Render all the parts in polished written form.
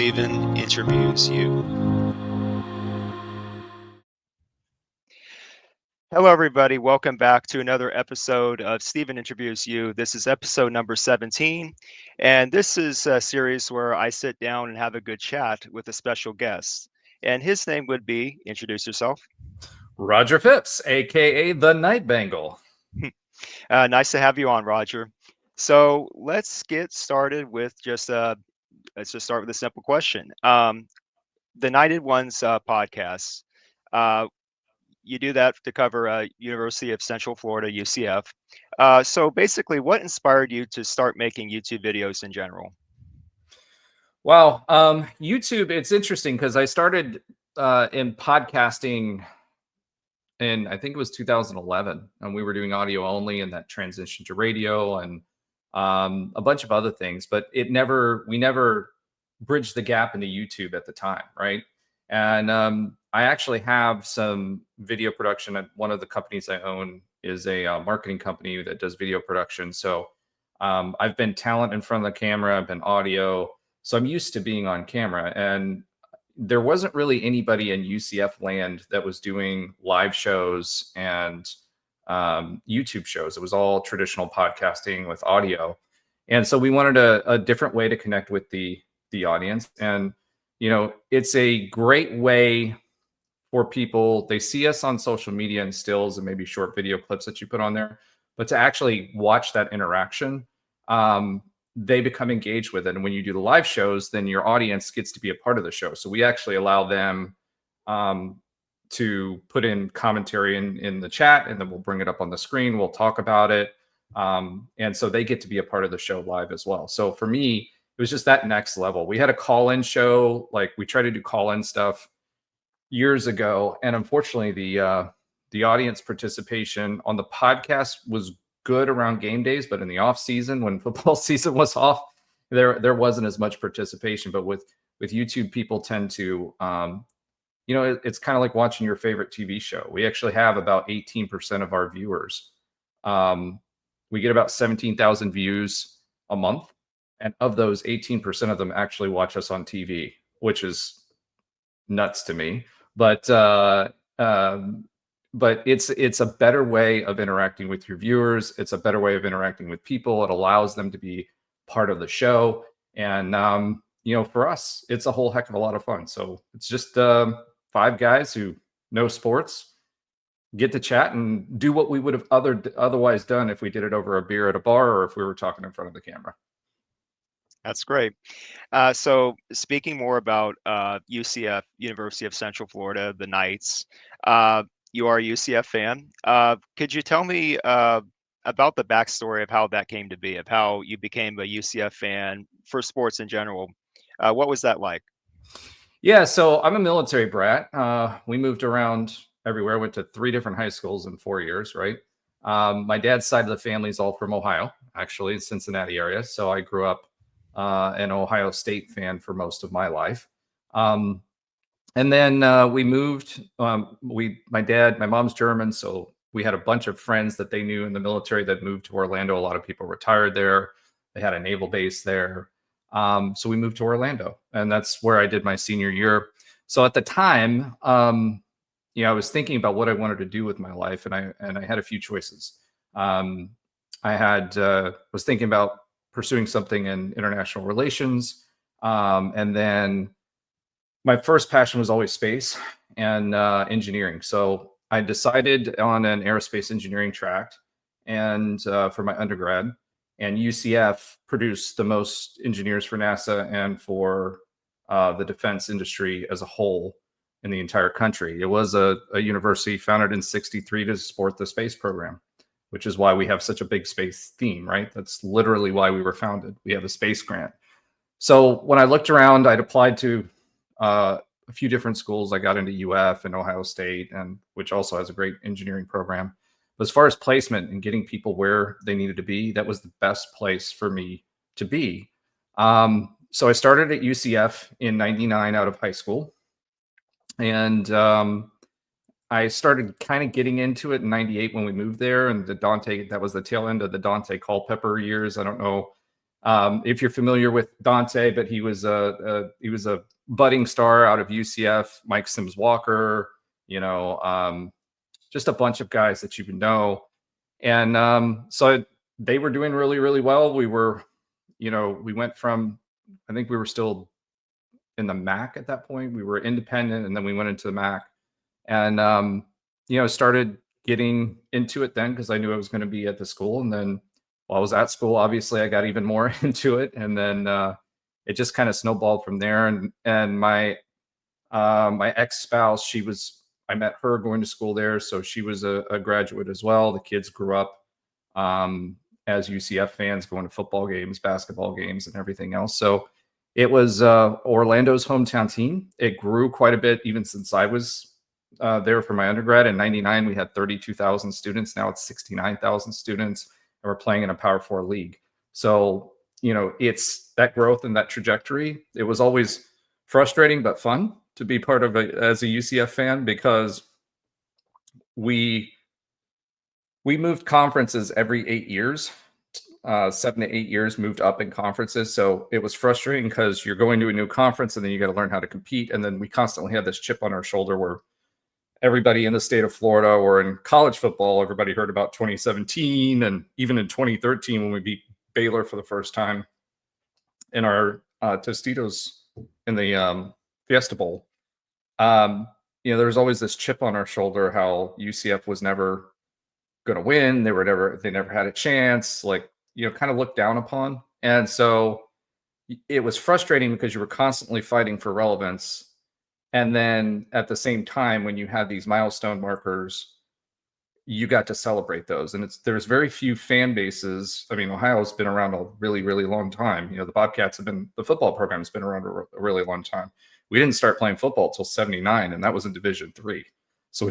Steven Interviews You. Hello, everybody. Welcome back to another episode of Steven Interviews You. This is episode number 17, and this is a series where I sit down and have a good chat with a special guest. And his name would be, introduce yourself. Roger Phipps, aka the Night Bengal. Nice to have you on, Roger. So let's get started with let's just start with a simple question. The Knighted Ones podcast. Uh, you do that to cover University of Central Florida, UCF. So basically, what inspired you to start making YouTube videos in general? Wow, YouTube. It's interesting because I started in podcasting in I think it was 2011, and we were doing audio only, and that transitioned to radio and a bunch of other things. But we never bridged the gap into YouTube at the time, right? And I actually have some video production at one of the companies I own is a marketing company that does video production. So I've been talent in front of the camera, I've been audio. So I'm used to being on camera. And there wasn't really anybody in UCF land that was doing live shows and YouTube shows. It was all traditional podcasting with audio. And so we wanted a different way to connect with the audience. And, you know, it's a great way for people. They see us on social media and stills and maybe short video clips that you put on there, but to actually watch that interaction, they become engaged with it. And when you do the live shows, then your audience gets to be a part of the show. So we actually allow them to put in commentary in the chat, and then we'll bring it up on the screen. We'll talk about it. And so they get to be a part of the show live as well. So for me, it was just that next level. We had a call-in show. Like we try to do call-in stuff years ago. And unfortunately, the audience participation on the podcast was good around game days, but in the off season, when football season was off, there wasn't as much participation. But with YouTube, people tend to, it's kind of like watching your favorite TV show. We actually have about 18% of our viewers. We get about 17,000 views a month. And of those, 18% of them actually watch us on TV, which is nuts to me. But it's a better way of interacting with your viewers. It's a better way of interacting with people. It allows them to be part of the show. And, for us, it's a whole heck of a lot of fun. So it's just 5 guys who know sports, get to chat and do what we would have otherwise done if we did it over a beer at a bar or if we were talking in front of the camera. That's great. So speaking more about UCF, University of Central Florida, the Knights, you are a UCF fan. Could you tell me about the backstory of how that came to be, of how you became a UCF fan for sports in general? What was that like? Yeah, so I'm a military brat. We moved around everywhere, went to 3 different high schools in 4 years, right? My dad's side of the family is all from Ohio, actually, Cincinnati area. So I grew up an Ohio State fan for most of my life. And then we moved. My mom's German, so we had a bunch of friends that they knew in the military that moved to Orlando. A lot of people retired there. They had a naval base there. So we moved to Orlando, and that's where I did my senior year. So at the time, I was thinking about what I wanted to do with my life, and I had a few choices. I was thinking about pursuing something in international relations. And then my first passion was always space and engineering. So I decided on an aerospace engineering track and for my undergrad, and UCF produced the most engineers for NASA and for the defense industry as a whole in the entire country. It was a university founded in '63 to support the space program, which is why we have such a big space theme, right? That's literally why we were founded. We have a space grant. So when I looked around, I'd applied to a few different schools. I got into UF and Ohio State, and which also has a great engineering program. But as far as placement and getting people where they needed to be, that was the best place for me to be. So I started at UCF in '99 out of high school. And I started kind of getting into it in '98 when we moved there, and that was the tail end of the Dante Culpepper years. I don't know If you're familiar with Dante, but he was a budding star out of UCF. Mike Sims Walker, just a bunch of guys that you would know, and so they were doing really really well. We went from, I think we were still in the MAC at that point. We were independent, and then we went into the MAC, and started getting into it then because I knew I was going to be at the school. And then while I was at school, obviously I got even more into it, and then it just kind of snowballed from there. And my ex-spouse, I met her going to school there, so she was a graduate as well. The kids grew up as UCF fans, going to football games, basketball games, and everything else. So it was Orlando's hometown team. It grew quite a bit even since I was there for my undergrad. In '99, we had 32,000 students. Now it's 69,000 students, and we're playing in a Power 4 league. So, it's that growth and that trajectory. It was always frustrating but fun to be part of it as a UCF fan, because we moved conferences every 8 years. 7 to 8 years moved up in conferences. So it was frustrating because you're going to a new conference and then you got to learn how to compete. And then we constantly had this chip on our shoulder where everybody in the state of Florida, or in college football, everybody heard about 2017. And even in 2013, when we beat Baylor for the first time in our Tostitos in the Fiesta Bowl, there was always this chip on our shoulder how UCF was never going to win. They never had a chance, kind of looked down upon. And so it was frustrating because you were constantly fighting for relevance. And then at the same time, when you had these milestone markers, you got to celebrate those. And there's very few fan bases. I mean, Ohio's been around a really, really long time. The Bobcats the football program has been around a really long time. We didn't start playing football till '79, and that was in Division III. So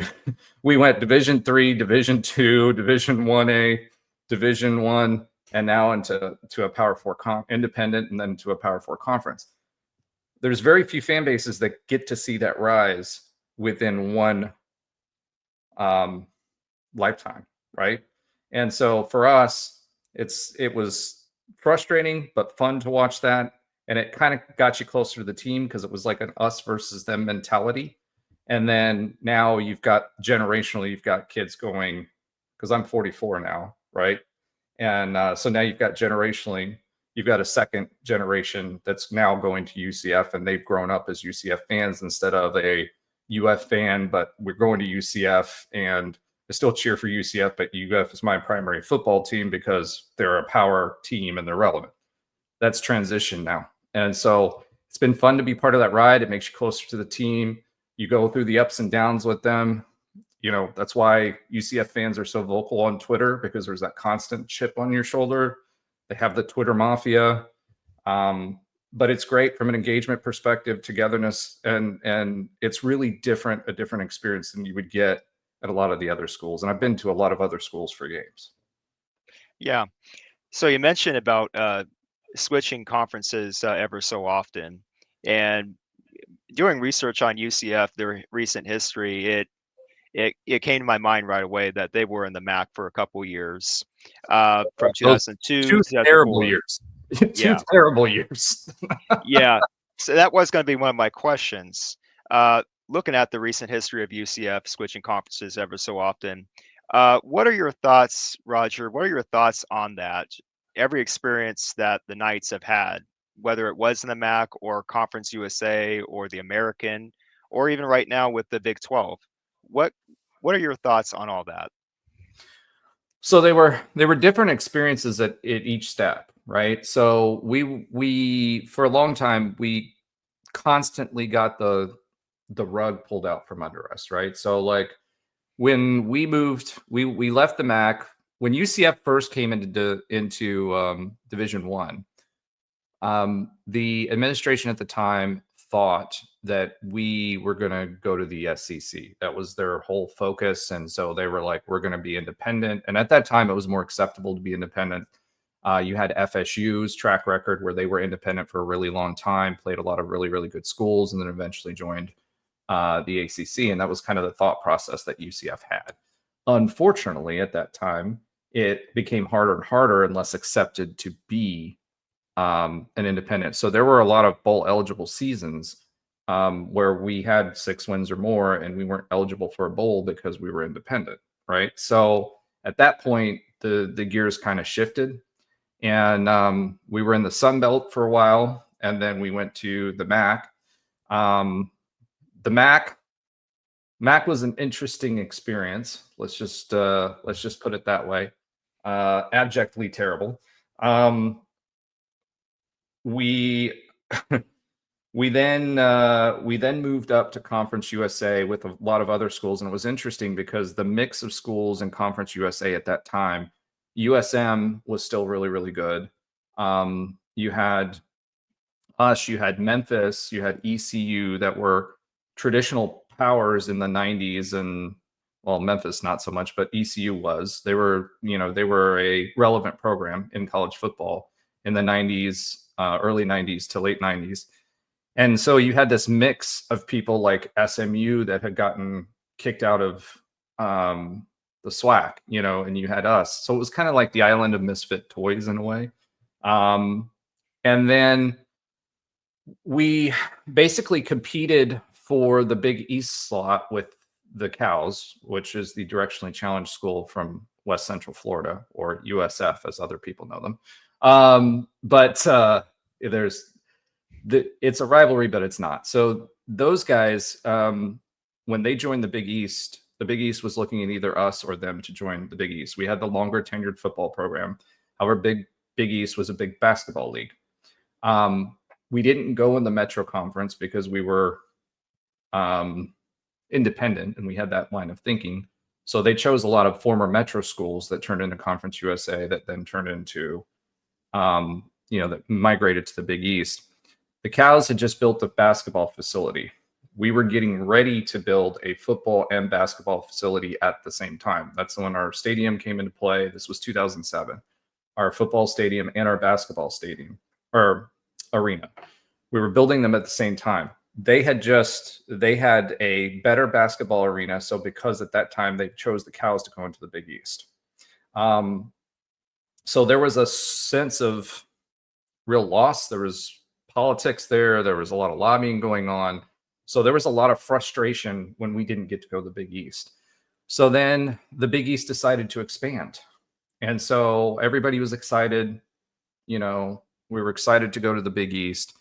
we went Division III, Division II, Division 1A, Division I, and now into a Power 4 independent, and then to a Power 4 conference. There's very few fan bases that get to see that rise within one lifetime, right? And so for us, it was frustrating but fun to watch that, and it kind of got you closer to the team because it was like an us versus them mentality. And then now you've got kids going, because I'm 44 now, right? And so now you've got a second generation that's now going to UCF, and they've grown up as UCF fans instead of a UF fan, but we're going to UCF, and I still cheer for UCF, but UF is my primary football team because they're a power team and they're relevant. That's transition now. And so it's been fun to be part of that ride. It makes you closer to the team. You go through the ups and downs with them. That's why UCF fans are so vocal on Twitter, because there's that constant chip on your shoulder. They have the Twitter mafia. But it's great from an engagement perspective, togetherness, and it's really a different experience than you would get at a lot of the other schools. And I've been to a lot of other schools for games. Yeah. So you mentioned about switching conferences ever so often, and doing research on UCF, their recent history, it came to my mind right away that they were in the MAC for a couple years, from Those 2002 two to terrible 2004. years. Two Yeah, terrible years. yeah. So that was going to be one of my questions. Looking at the recent history of UCF switching conferences ever so often, what are your thoughts, Roger? What are your thoughts on that? Every experience that the Knights have had, whether it was in the MAC or Conference USA or the American, or even right now with the Big 12, what what are your thoughts on all that? So they were different experiences at each step, right? So we for a long time we constantly got the rug pulled out from under us, right? So like when we moved, we left the MAC when UCF first came into Division One. The administration at the time thought that we were going to go to the SEC. That was their whole focus. And so they were like, we're going to be independent. And at that time, it was more acceptable to be independent. You had FSU's track record where they were independent for a really long time, played a lot of really, really good schools, and then eventually joined the ACC. And that was kind of the thought process that UCF had. Unfortunately, at that time, it became harder and harder and less accepted to be and independent. So there were a lot of bowl eligible seasons where we had 6 wins or more and we weren't eligible for a bowl because we were independent, right? So at that point, the gears kind of shifted, and we were in the Sun Belt for a while, and then we went to the MAC. The MAC was an interesting experience. Let's just put it that way. Abjectly terrible. We we then moved up to Conference USA with a lot of other schools, and it was interesting because the mix of schools in Conference USA at that time, USM was still really, really good. You had us, you had Memphis, you had ECU that were traditional powers in the 90s, and well, Memphis not so much, but ECU was. They were a relevant program in college football in the 90s, early 90s to late 90s. And so you had this mix of people like SMU that had gotten kicked out of the SWAC, and you had us. So it was kind of like the island of misfit toys in a way. And then we basically competed for the Big East slot with the Cows, which is the directionally challenged school from West Central Florida, or USF as other people know them. It's a rivalry, but it's not. So those guys, when they joined the Big East was looking at either us or them to join the Big East. We had the longer tenured football program. However, Big East was a big basketball league. We didn't go in the Metro Conference because we were independent and we had that line of thinking. So they chose a lot of former Metro schools that turned into Conference USA that then turned into, that migrated to the Big East. The Cows had just built a basketball facility. We were getting ready to build a football and basketball facility at the same time. That's when our stadium came into play. This was 2007. Our football stadium and our basketball stadium or arena. We were building them at the same time. They had a better basketball arena. So because at that time they chose the Cows to go into the Big East. So there was a sense of real loss. There was politics there. There was a lot of lobbying going on. So there was a lot of frustration when we didn't get to go to the Big East. So then the Big East decided to expand. And so everybody was excited. We were excited to go to the Big East.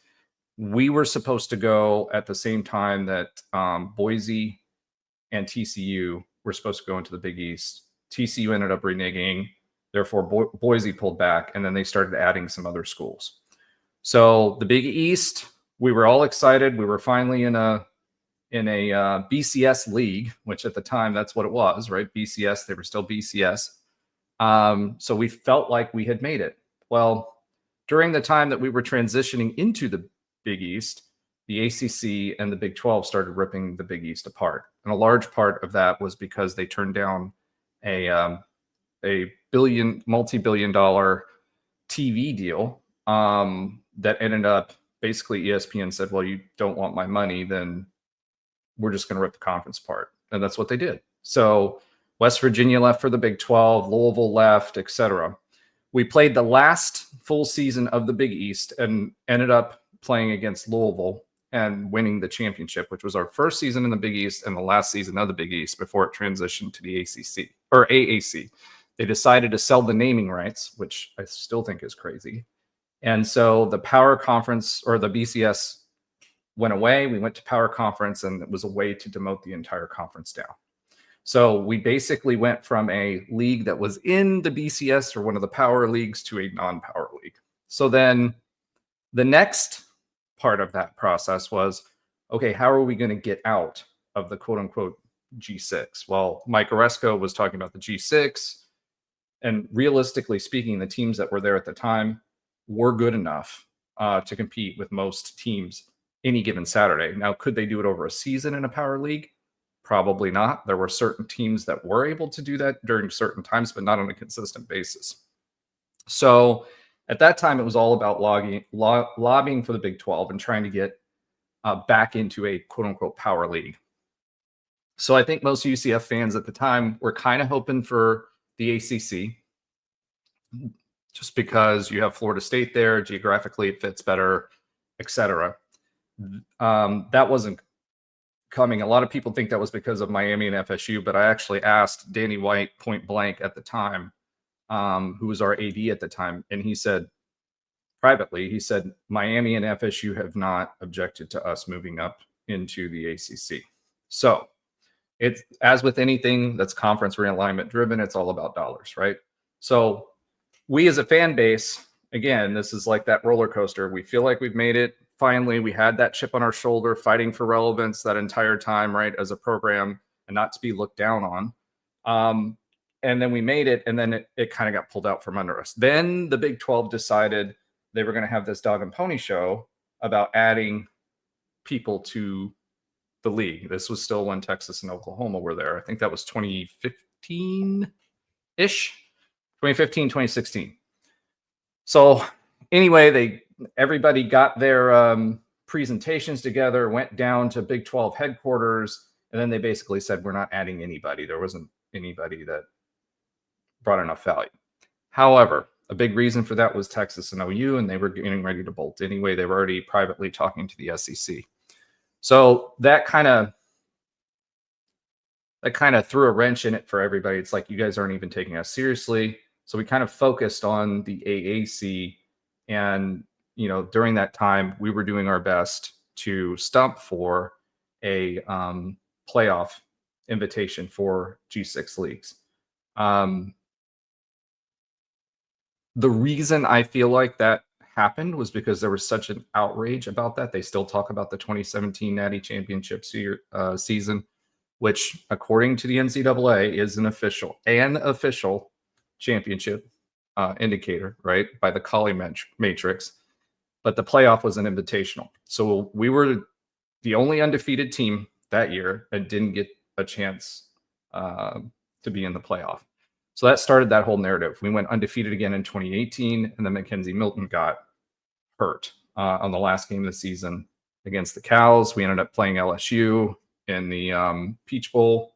We were supposed to go at the same time that Boise and TCU were supposed to go into the Big East. TCU ended up reneging. Therefore, Boise pulled back, and then they started adding some other schools. So the Big East, we were all excited. We were finally in a BCS league, which at the time that's what it was, right? BCS, they were still BCS. So we felt like we had made it. Well, during the time that we were transitioning into the Big East, the ACC and the Big 12 started ripping the Big East apart. And a large part of that was because they turned down a multi-billion-dollar TV deal that ended up basically ESPN said, well, you don't want my money, then we're just going to rip the conference apart. And that's what they did. So West Virginia left for the Big 12, Louisville left, etc. We played the last full season of the Big East and ended up playing against Louisville and winning the championship, which was our first season in the Big East and the last season of the Big East before it transitioned to the ACC or AAC. They decided to sell the naming rights, which I still think is crazy. And so the Power Conference or the BCS went away. We went to Power Conference, and it was a way to demote the entire conference down. So we basically went from a league that was in the BCS or one of the power leagues to a non-power league. So then the next part of that process was, okay, how are we going to get out of the quote unquote G6? Well, Mike Oresco was talking about the G6. And realistically speaking, the teams that were there at the time were good enough to compete with most teams any given Saturday. Now, could they do it over a season in a power league? Probably not. There were certain teams that were able to do that during certain times, but not on a consistent basis. So at that time, it was all about lobbying for the Big 12 and trying to get back into a quote unquote power league. So I think most UCF fans at the time were kind of hoping for the ACC. just because you have Florida State there, geographically it fits better, etc. That wasn't coming. A lot of people think that was because of Miami and FSU, but I actually asked Danny White point blank at the time, who was our AD at the time, and he said privately, he said Miami and FSU have not objected to us moving up into the ACC. So it's, as with anything that's conference realignment driven, it's all about dollars, right? So we as a fan base, again, this is like that roller coaster. We feel like we've made it. Finally, we had that chip on our shoulder, fighting for relevance that entire time, right, as a program, and not to be looked down on. And then we made it, and then it kind of got pulled out from under us. Then the Big 12 decided they were going to have this dog and pony show about adding people to the league. This was still when Texas and Oklahoma were there. I think that was 2015-ish, 2015, 2016. So anyway, everybody got their presentations together, went down to Big 12 headquarters, and then they basically said, we're not adding anybody. There wasn't anybody that brought enough value. However, a big reason for that was Texas and OU, and they were getting ready to bolt anyway. They were already privately talking to the SEC. So that kind of threw a wrench in it for everybody. It's like, you guys aren't even taking us seriously. So we kind of focused on the AAC, and during that time, we were doing our best to stump for a playoff invitation for G6 leagues. The reason I feel like that happened was because there was such an outrage about that. They still talk about the 2017 Natty Championship season, which, according to the NCAA, is an official championship indicator, right, by the Colley matrix. But the playoff was an invitational. So we were the only undefeated team that year and didn't get a chance to be in the playoff. So that started that whole narrative. We went undefeated again in 2018, and then Mackenzie Milton got hurt on the last game of the season against the Cows. We ended up playing LSU in the Peach Bowl,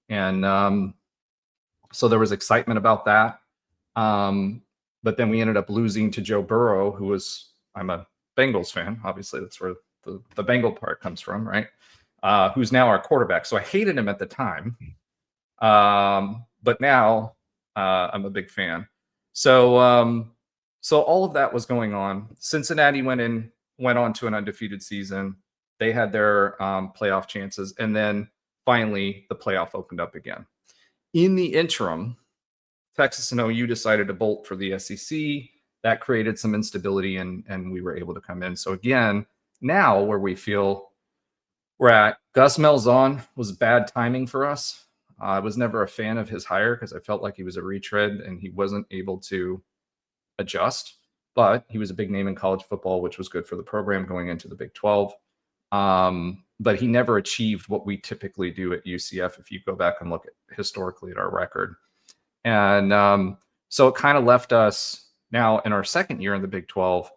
and so there was excitement about that. But then we ended up losing to Joe Burrow, who was, I'm a Bengals fan. Obviously, that's where the Bengal part comes from, right? Who's now our quarterback. So I hated him at the time. But now I'm a big fan. So all of that was going on. Cincinnati went on to an undefeated season. They had their playoff chances, and then finally the playoff opened up again. In the interim, Texas and OU decided to bolt for the SEC. That created some instability, and we were able to come in. So again, now where we feel we're at, Gus Malzahn was bad timing for us. I was never a fan of his hire because I felt like he was a retread and he wasn't able to adjust. But he was a big name in college football, which was good for the program going into the Big 12. But he never achieved what we typically do at UCF if you go back and look at historically at our record. And so it kind of left us now in our second year in the Big 12,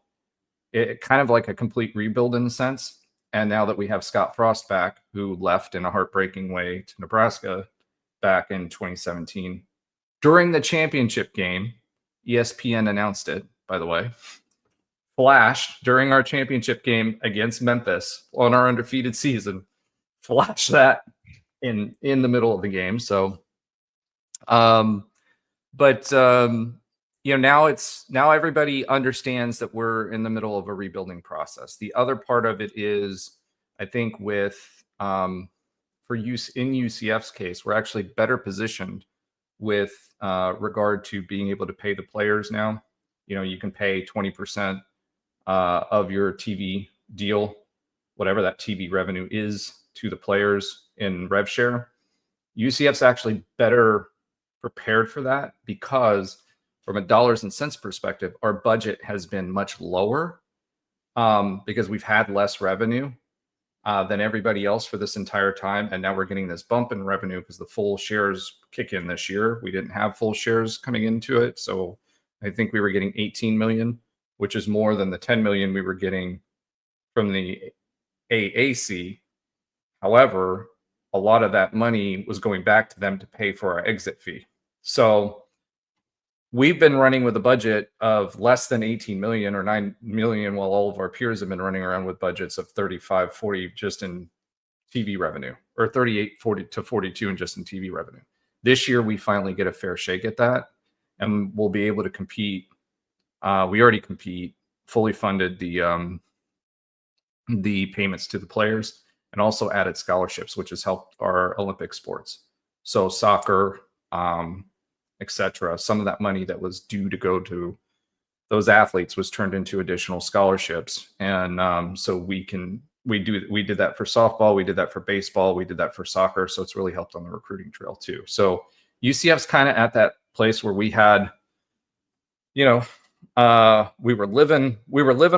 it kind of like a complete rebuild in a sense. And now that we have Scott Frost back, who left in a heartbreaking way to Nebraska back in 2017. During the championship game, ESPN announced it, by the way, flashed during our championship game against Memphis on our undefeated season, flashed that in the middle of the game. So, now everybody understands that we're in the middle of a rebuilding process. The other part of it is, I think with for use in UCF's case, we're actually better positioned with regard to being able to pay the players now. You can pay 20% of your TV deal, whatever that TV revenue is, to the players in rev share. UCF's actually better prepared for that because from a dollars and cents perspective, our budget has been much lower because we've had less revenue than everybody else for this entire time. And now we're getting this bump in revenue because the full shares kick in this year. We didn't have full shares coming into it. So I think we were getting 18 million, which is more than the 10 million we were getting from the AAC. However, a lot of that money was going back to them to pay for our exit fee. So we've been running with a budget of less than 18 million or 9 million, while all of our peers have been running around with budgets of 35, 40 just in TV revenue, or 38, 40 to 42 in just in TV revenue. This year, we finally get a fair shake at that, and we'll be able to compete. We already compete, fully funded the payments to the players, and also added scholarships, which has helped our Olympic sports. So soccer, etc. Some of that money that was due to go to those athletes was turned into additional scholarships, and so we did that for softball, we did that for baseball, we did that for soccer. So it's really helped on the recruiting trail too. So UCF's kind of at that place where we had, we were living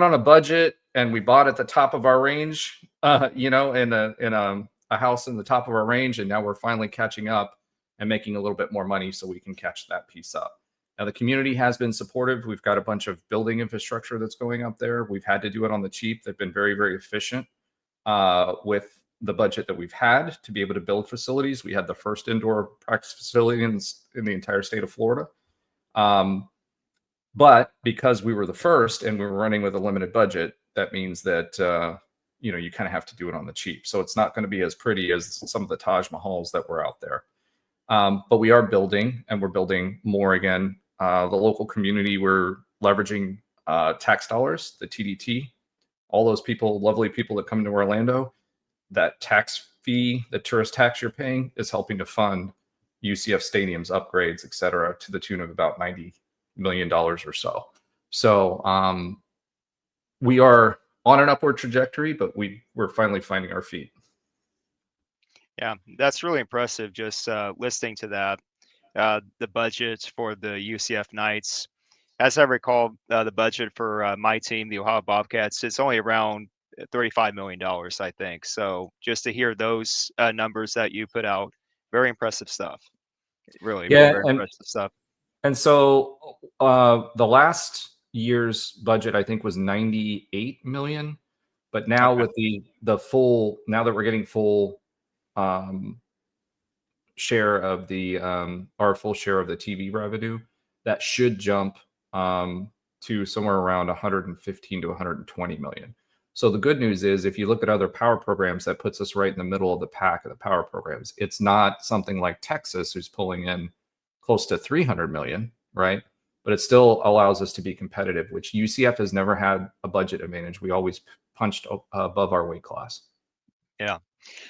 on a budget, and we bought at the top of our range, in a house in the top of our range, and now we're finally catching up and making a little bit more money so we can catch that piece up. Now, the community has been supportive. We've got a bunch of building infrastructure that's going up there. We've had to do it on the cheap. They've been very, very efficient with the budget that we've had to be able to build facilities. We had the first indoor practice facility in the entire state of Florida. But because we were the first and we were running with a limited budget, that means that, you kind of have to do it on the cheap. So it's not going to be as pretty as some of the Taj Mahals that were out there. But we are building, and we're building more again. The local community, we're leveraging tax dollars, the TDT, all those people, lovely people that come to Orlando. That tax fee, the tourist tax you're paying, is helping to fund UCF stadiums, upgrades, et cetera, to the tune of about $90 million or so. So we are on an upward trajectory, but we're finally finding our feet. Yeah, that's really impressive. Just listening to that, the budget for the UCF Knights, as I recall, the budget for my team, the Ohio Bobcats, it's only around $35 million, I think. So just to hear those numbers that you put out, very impressive stuff. Really, Yeah, very impressive stuff. and so the last year's budget, I think, was 98 million. But now Okay. with the full, now that we're getting full share of our full share of the TV revenue, that should jump to somewhere around 115 to 120 million. So the good news is, if you look at other power programs, that puts us right in the middle of the pack of the power programs. It's not something like Texas, who's pulling in close to 300 million, right? But it still allows us to be competitive, which UCF has never had a budget advantage. We always punched above our weight class. Yeah.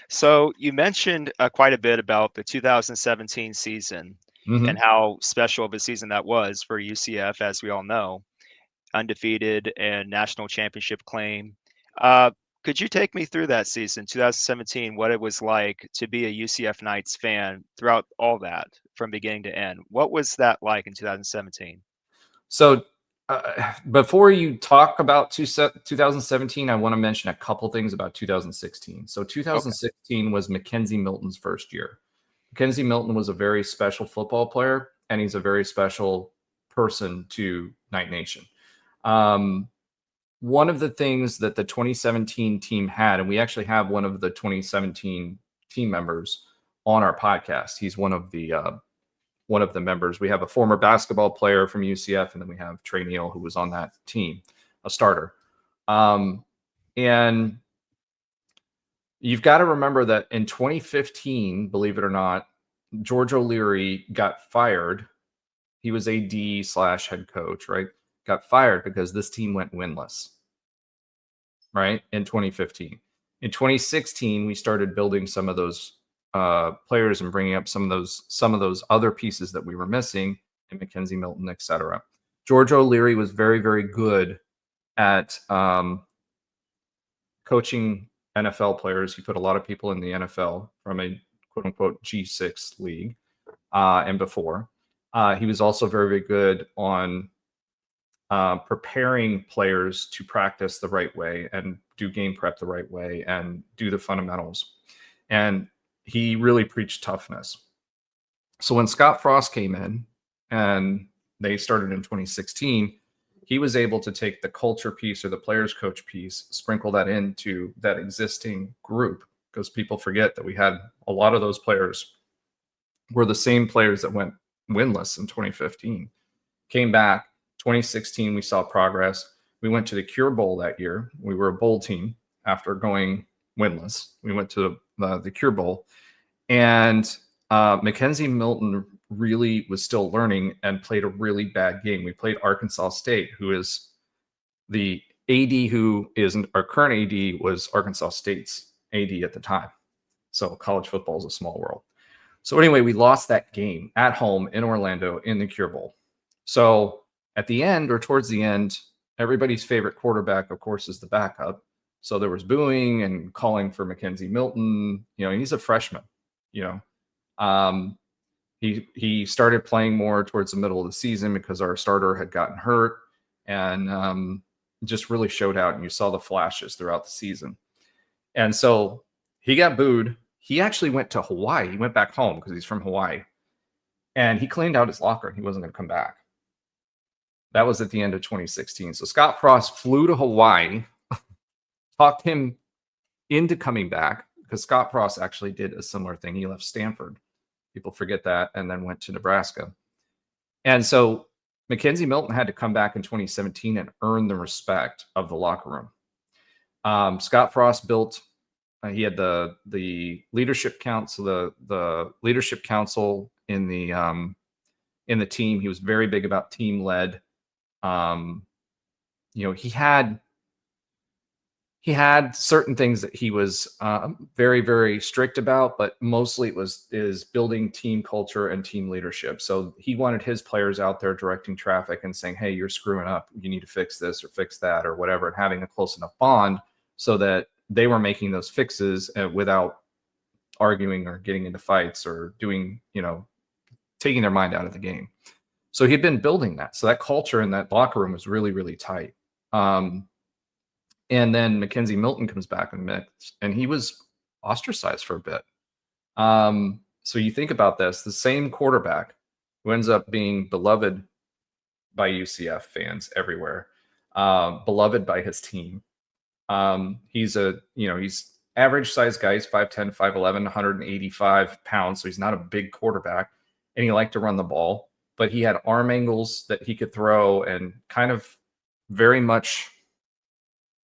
So you mentioned quite a bit about the 2017 season and Mm-hmm. how special of a season that was for UCF, as we all know, undefeated and national championship claim. Uh, could you take me through that season, 2017, what it was like to be a UCF Knights fan throughout all that from beginning to end? What was that like in 2017? So before you talk about 2017, I want to mention a couple things about 2016. So Okay. 2016 was Mackenzie Milton's first year. Mackenzie Milton was a very special football player, and he's a very special person to Knight Nation. One of the things that the 2017 team had, and we actually have one of the 2017 team members on our podcast. He's one of the members. We have a former basketball player from UCF, and then we have Trey Neal, who was on that team, a starter. And you've got to remember that in 2015, believe it or not, George O'Leary got fired. He was AD/head coach, right? Got fired because this team went winless, right? In 2015. In 2016, we started building some of those players and bringing up some of those other pieces that we were missing in Mackenzie Milton, et cetera. George O'Leary was very, very good at coaching NFL players. He put a lot of people in the NFL from a quote unquote G6 league and before. He was also very, very good on preparing players to practice the right way and do game prep the right way and do the fundamentals. And he really preached toughness. So when Scott Frost came in and they started in 2016, he was able to take the culture piece or the players coach piece, sprinkle that into that existing group, because people forget that we had a lot of those players were the same players that went winless in 2015. Came back 2016. We saw progress. We went to the Cure Bowl that year. We were a bowl team after going winless. We went to the Cure Bowl, and Mackenzie Milton really was still learning and played a really bad game. We played Arkansas State, who is the AD, who is our current AD was Arkansas State's AD at the time. So college football is a small world. So anyway, we lost that game at home in Orlando in the Cure Bowl. So at the end, or towards the end, everybody's favorite quarterback, of course, is the backup. So there was booing and calling for Mackenzie Milton. He's a freshman. He started playing more towards the middle of the season because our starter had gotten hurt, and just really showed out. And you saw the flashes throughout the season. And so he got booed. He actually went to Hawaii. He went back home because he's from Hawaii, and he cleaned out his locker and he wasn't going to come back. That was at the end of 2016. So Scott Frost flew to Hawaii, talked him into coming back, because Scott Frost actually did a similar thing. He left Stanford. People forget that, and then went to Nebraska. And so Mackenzie Milton had to come back in 2017 and earn the respect of the locker room. Scott Frost built, he had the leadership council, the leadership council in the team. He was very big about team led. He had certain things that he was very, very strict about, but mostly it is building team culture and team leadership. So he wanted his players out there directing traffic and saying, hey, you're screwing up. You need to fix this or fix that or whatever, and having a close enough bond so that they were making those fixes without arguing or getting into fights or doing, taking their mind out of the game. So he'd been building that. So that culture in that locker room was really, really tight. And then Mackenzie Milton comes back in the mix, and he was ostracized for a bit. So you think about this, the same quarterback who ends up being beloved by UCF fans everywhere, beloved by his team. He's average size guy. He's 5'10", 5'11", 185 pounds. So he's not a big quarterback, and he liked to run the ball, but he had arm angles that he could throw, and kind of very much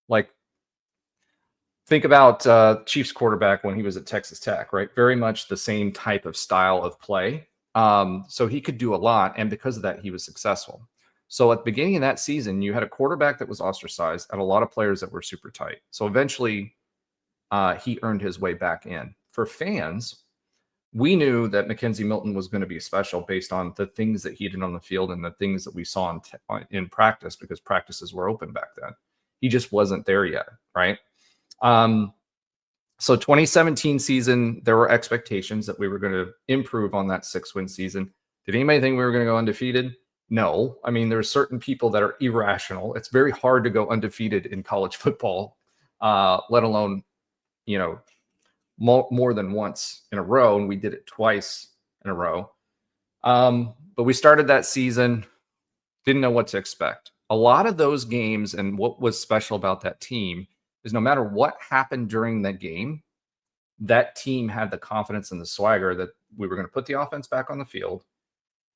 like, think about Chiefs quarterback when he was at Texas Tech, right? Very much the same type of style of play. So he could do a lot, and because of that, he was successful. So at the beginning of that season, you had a quarterback that was ostracized and a lot of players that were super tight. So eventually he earned his way back in. For fans, we knew that Mackenzie Milton was going to be special based on the things that he did on the field and the things that we saw in practice, because practices were open back then. He just wasn't there yet, right? So 2017 season, there were expectations that we were going to improve on that 6-win season. Did anybody think we were going to go undefeated? No. I mean, there are certain people that are irrational. It's very hard to go undefeated in college football, let alone, more than once in a row. And we did it twice in a row. But we started that season, didn't know what to expect. A lot of those games, and what was special about that team, is no matter what happened during that game, that team had the confidence and the swagger that we were going to put the offense back on the field,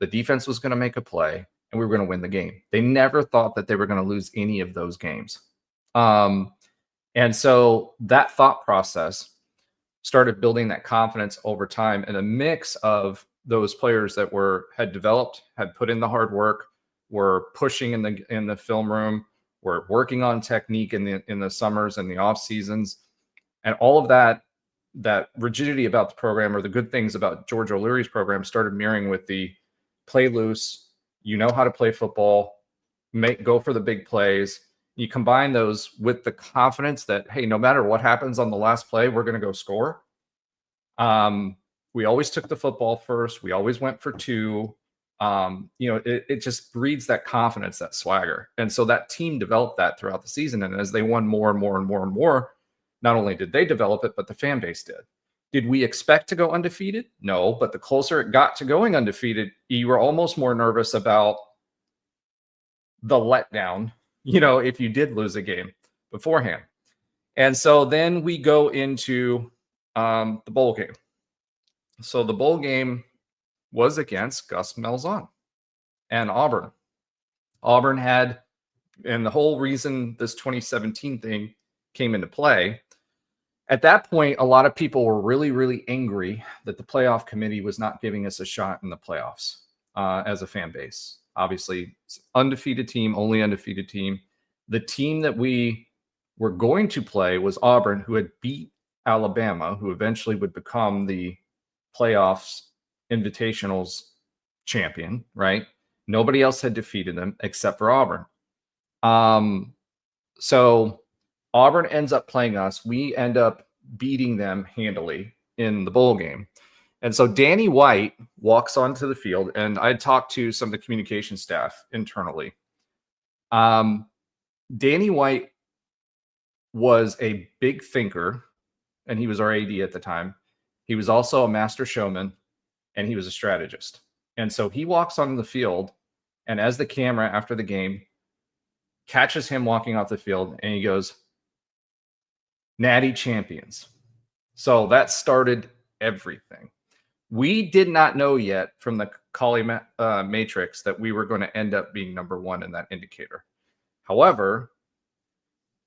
the defense was going to make a play, and we were going to win the game. They never thought that they were going to lose any of those games. And so that thought process started building that confidence over time, and a mix of those players that had developed, had put in the hard work, were pushing in the film room, were working on technique in the summers and the off seasons, and all of that rigidity about the program, or the good things about George O'Leary's program, started mirroring with the play loose. You know how to play football, go for the big plays. You combine those with the confidence that, hey, no matter what happens on the last play, we're going to go score. We always took the football first. We always went for two. It just breeds that confidence, that swagger. And so that team developed that throughout the season. And as they won more and more and more and more, not only did they develop it, but the fan base did. Did we expect to go undefeated? No, but the closer it got to going undefeated, you were almost more nervous about the letdown, if you did lose a game beforehand. And so then we go into the bowl game. So the bowl game was against Gus Malzahn and Auburn. Auburn had, and the whole reason this 2017 thing came into play, at that point, a lot of people were really, really angry that the playoff committee was not giving us a shot in the playoffs as a fan base. Obviously, undefeated team, only undefeated team. The team that we were going to play was Auburn, who had beat Alabama, who eventually would become the playoffs invitationals champion, right? Nobody else had defeated them except for Auburn. So Auburn ends up playing us. We end up beating them handily in the bowl game. And so Danny White walks onto the field, and I talked to some of the communication staff internally. Danny White was a big thinker, and he was our AD at the time. He was also a master showman, and he was a strategist. And so he walks onto the field, and as the camera after the game catches him walking off the field, and he goes, "Natty champions." So that started everything. We did not know yet from the Collie matrix that we were going to end up being number one in that indicator. However,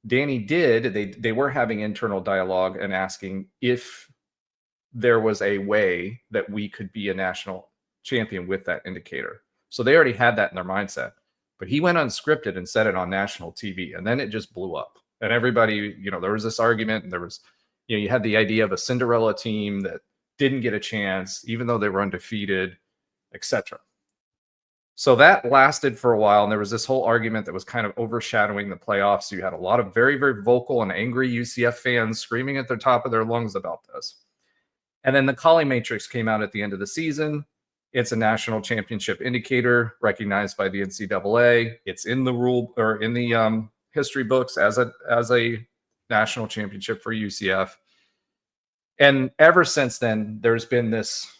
Danny did. They were having internal dialogue and asking if there was a way that we could be a national champion with that indicator. So they already had that in their mindset. But he went unscripted and said it on national TV, and then it just blew up. And everybody, there was this argument, and there was, you had the idea of a Cinderella team that didn't get a chance, even though they were undefeated, etc. So that lasted for a while, and there was this whole argument that was kind of overshadowing the playoffs. So you had a lot of very, very vocal and angry UCF fans screaming at the top of their lungs about this. And then the Collie Matrix came out at the end of the season. It's a national championship indicator recognized by the NCAA. It's in the rule or in the history books as a national championship for UCF. And ever since then, there's been this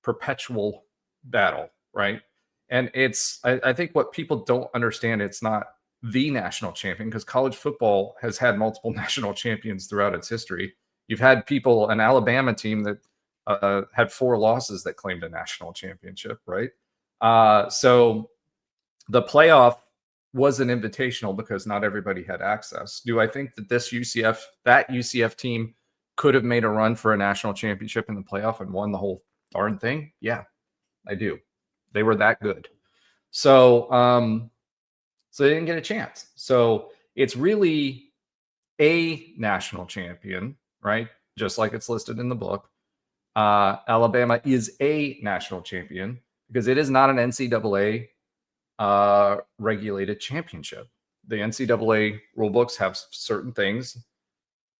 perpetual battle, right? And I think what people don't understand, it's not the national champion, because college football has had multiple national champions throughout its history. You've had an Alabama team that had 4 losses that claimed a national championship, right? So the playoff was an invitational because not everybody had access. Do I think that that UCF team could have made a run for a national championship in the playoff and won the whole darn thing? Yeah, I do. They were that good. So, so they didn't get a chance. So it's really a national champion, right? Just like it's listed in the book. Alabama is a national champion because it is not an NCAA regulated championship. The NCAA rule books have certain things.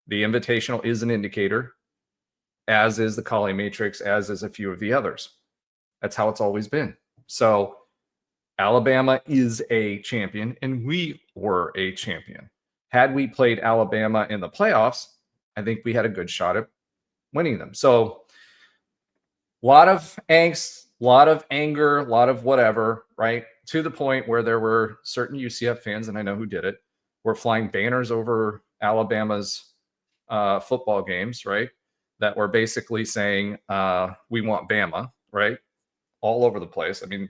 The invitational is an indicator, as is the Collie Matrix, as is a few of the others. That's how it's always been. So Alabama is a champion, and we were a champion. Had we played Alabama in the playoffs, I think we had a good shot at winning them. So a lot of angst, a lot of anger, a lot of whatever, right? To the point where there were certain UCF fans, and I know who did it, were flying banners over Alabama's football games, right? That were basically saying, we want Bama, right? All over the place. I mean,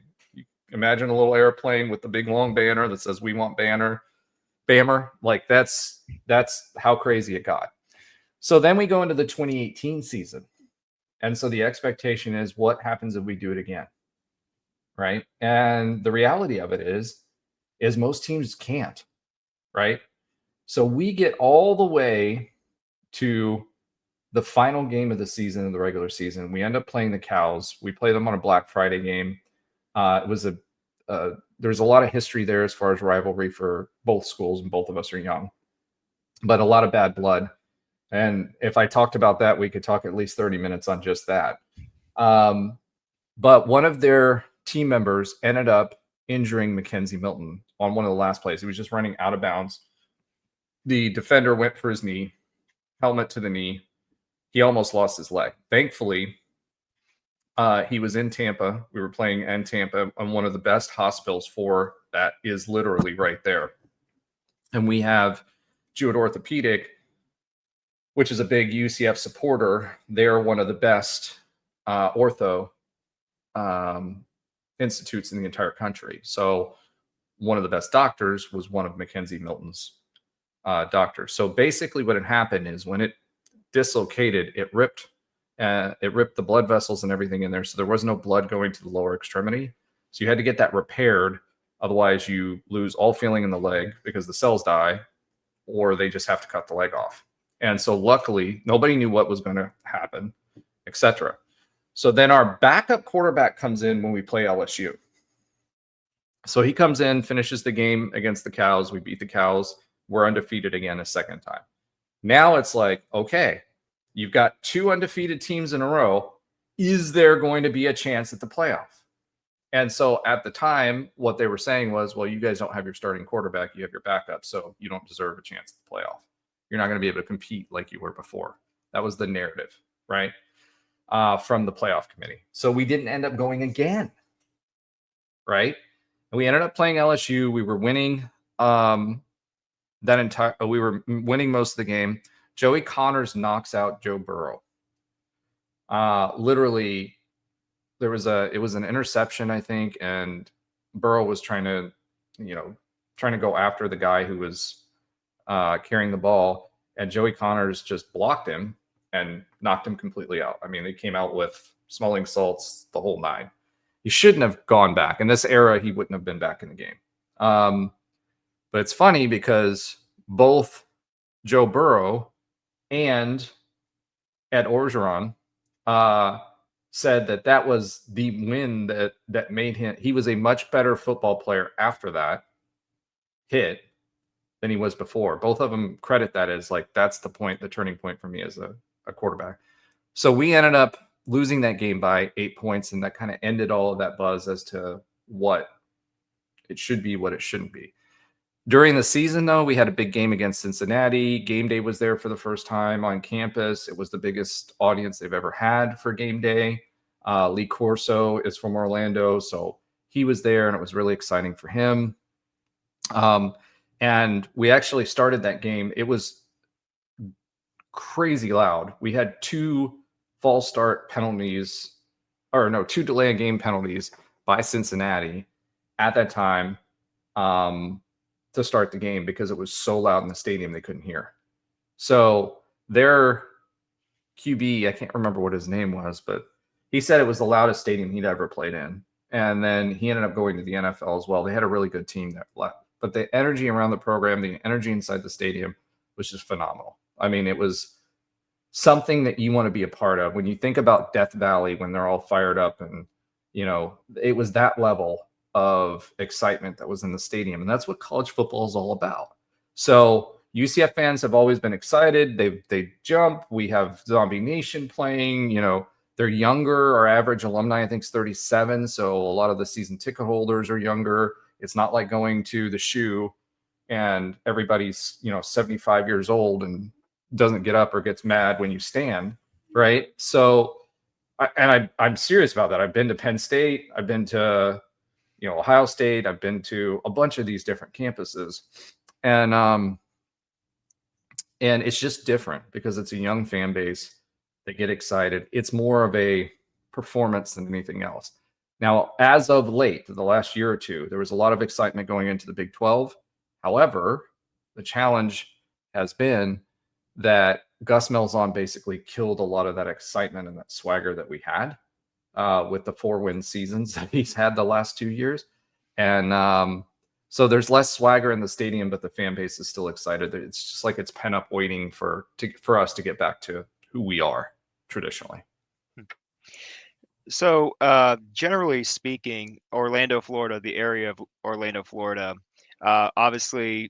imagine a little airplane with the big long banner that says, we want Bammer. Like that's how crazy it got. So then we go into the 2018 season. And so the expectation is, what happens if we do it again? Right. And the reality of it is most teams can't. Right. So we get all the way to the final game of the season, of the regular season. We end up playing the Cows. We play them on a Black Friday game. It was there's a lot of history there as far as rivalry for both schools, and both of us are young, but a lot of bad blood. And if I talked about that, we could talk at least 30 minutes on just that. But one of their team members ended up injuring Mackenzie Milton on one of the last plays. He was just running out of bounds. The defender went for his knee, helmet to the knee. He almost lost his leg. Thankfully, he was in Tampa. We were playing in Tampa, and one of the best hospitals for that is literally right there. And we have Jewett Orthopedic, which is a big UCF supporter. They're one of the best ortho institutes in the entire country. So one of the best doctors was one of Mackenzie Milton's doctors. So basically, what had happened is when it dislocated, it ripped the blood vessels and everything in there. So there was no blood going to the lower extremity. So you had to get that repaired. Otherwise, you lose all feeling in the leg because the cells die, or they just have to cut the leg off. And so luckily, nobody knew what was going to happen, etc. So then our backup quarterback comes in when we play LSU. So he comes in, finishes the game against the Cows. We beat the Cows. We're undefeated again a second time. Now it's like, okay, you've got 2 undefeated teams in a row. Is there going to be a chance at the playoff? And so at the time, what they were saying was, well, you guys don't have your starting quarterback. You have your backup, so you don't deserve a chance at the playoff. You're not going to be able to compete like you were before. That was the narrative, right? From the playoff committee. So we didn't end up going again, right? And we ended up playing LSU. We were winning we were winning most of the game. Joey Connors knocks out Joe Burrow. Literally, it was an interception, I think, and Burrow was trying to go after the guy who was carrying the ball, and Joey Connors just blocked him and knocked him completely out. I mean, they came out with smelling salts, the whole 9. He shouldn't have gone back. In this era, he wouldn't have been back in the game. But it's funny because both Joe Burrow and Ed Orgeron said that was the win that made him. He was a much better football player after that hit than he was before. Both of them credit that as like, that's the turning point for me as a quarterback. So we ended up losing that game by 8 points, and that kind of ended all of that buzz as to what it should be, what it shouldn't be. During the season, though, we had a big game against Cincinnati. Game day was there for the first time on campus. It was the biggest audience they've ever had for game day. Lee Corso is from Orlando, so he was there, and it was really exciting for him. And we actually started that game. It was crazy loud. We had 2 false start penalties, or no, 2 delay of game penalties by Cincinnati at that time. To start the game because it was so loud in the stadium they couldn't hear. So their QB, I can't remember what his name was, but he said it was the loudest stadium he'd ever played in. And then he ended up going to the NFL as well. They had a really good team that left. But the energy around the program, the energy inside the stadium was just phenomenal. I mean, it was something that you want to be a part of. When you think about Death Valley, when they're all fired up and, it was that level of excitement that was in the stadium. And that's what college football is all about. So UCF fans have always been excited. They jump. We have Zombie Nation playing. They're younger. Our average alumni, I think, is 37. So a lot of the season ticket holders are younger. It's not like going to the shoe and everybody's, 75 years old and doesn't get up or gets mad when you stand, right? So, I'm serious about that. I've been to Penn State. I've been to Ohio State. I've been to a bunch of these different campuses, and it's just different because it's a young fan base. They get excited. It's more of a performance than anything else. Now, as of late, the last year or two, there was a lot of excitement going into the Big 12. However, the challenge has been that Gus Malzahn basically killed a lot of that excitement and that swagger that we had. With the 4-win seasons that he's had the last 2 years. And so there's less swagger in the stadium, but the fan base is still excited. It's just like it's pent up waiting for us to get back to who we are traditionally. So generally speaking, Orlando, Florida, the area of Orlando, Florida, obviously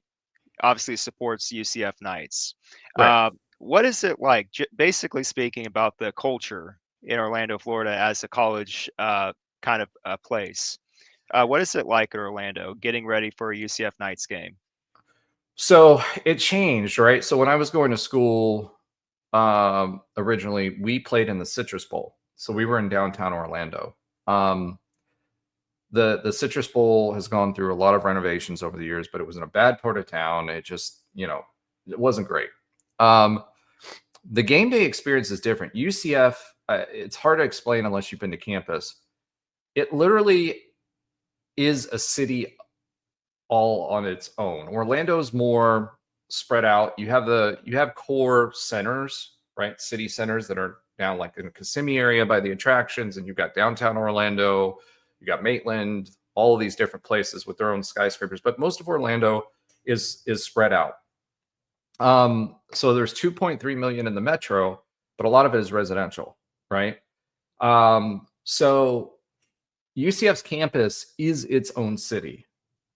supports UCF Knights. Right. What is it like, basically speaking, about the culture in Orlando, Florida, as a college kind of place? What is it like in Orlando getting ready for a UCF Knights game? So it changed, right? So when I was going to school, originally, we played in the Citrus Bowl. So we were in downtown Orlando. The Citrus Bowl has gone through a lot of renovations over the years, but it was in a bad part of town. It just, it wasn't great. The game day experience is different. UCF, it's hard to explain unless you've been to campus. It literally is a city all on its own. Orlando's more spread out. You have core centers, right? City centers that are now like in the Kissimmee area by the attractions, and you've got downtown Orlando, you got Maitland, all of these different places with their own skyscrapers. But most of Orlando is spread out. So there's 2.3 million in the metro, but a lot of it is residential, right? So UCF's campus is its own city.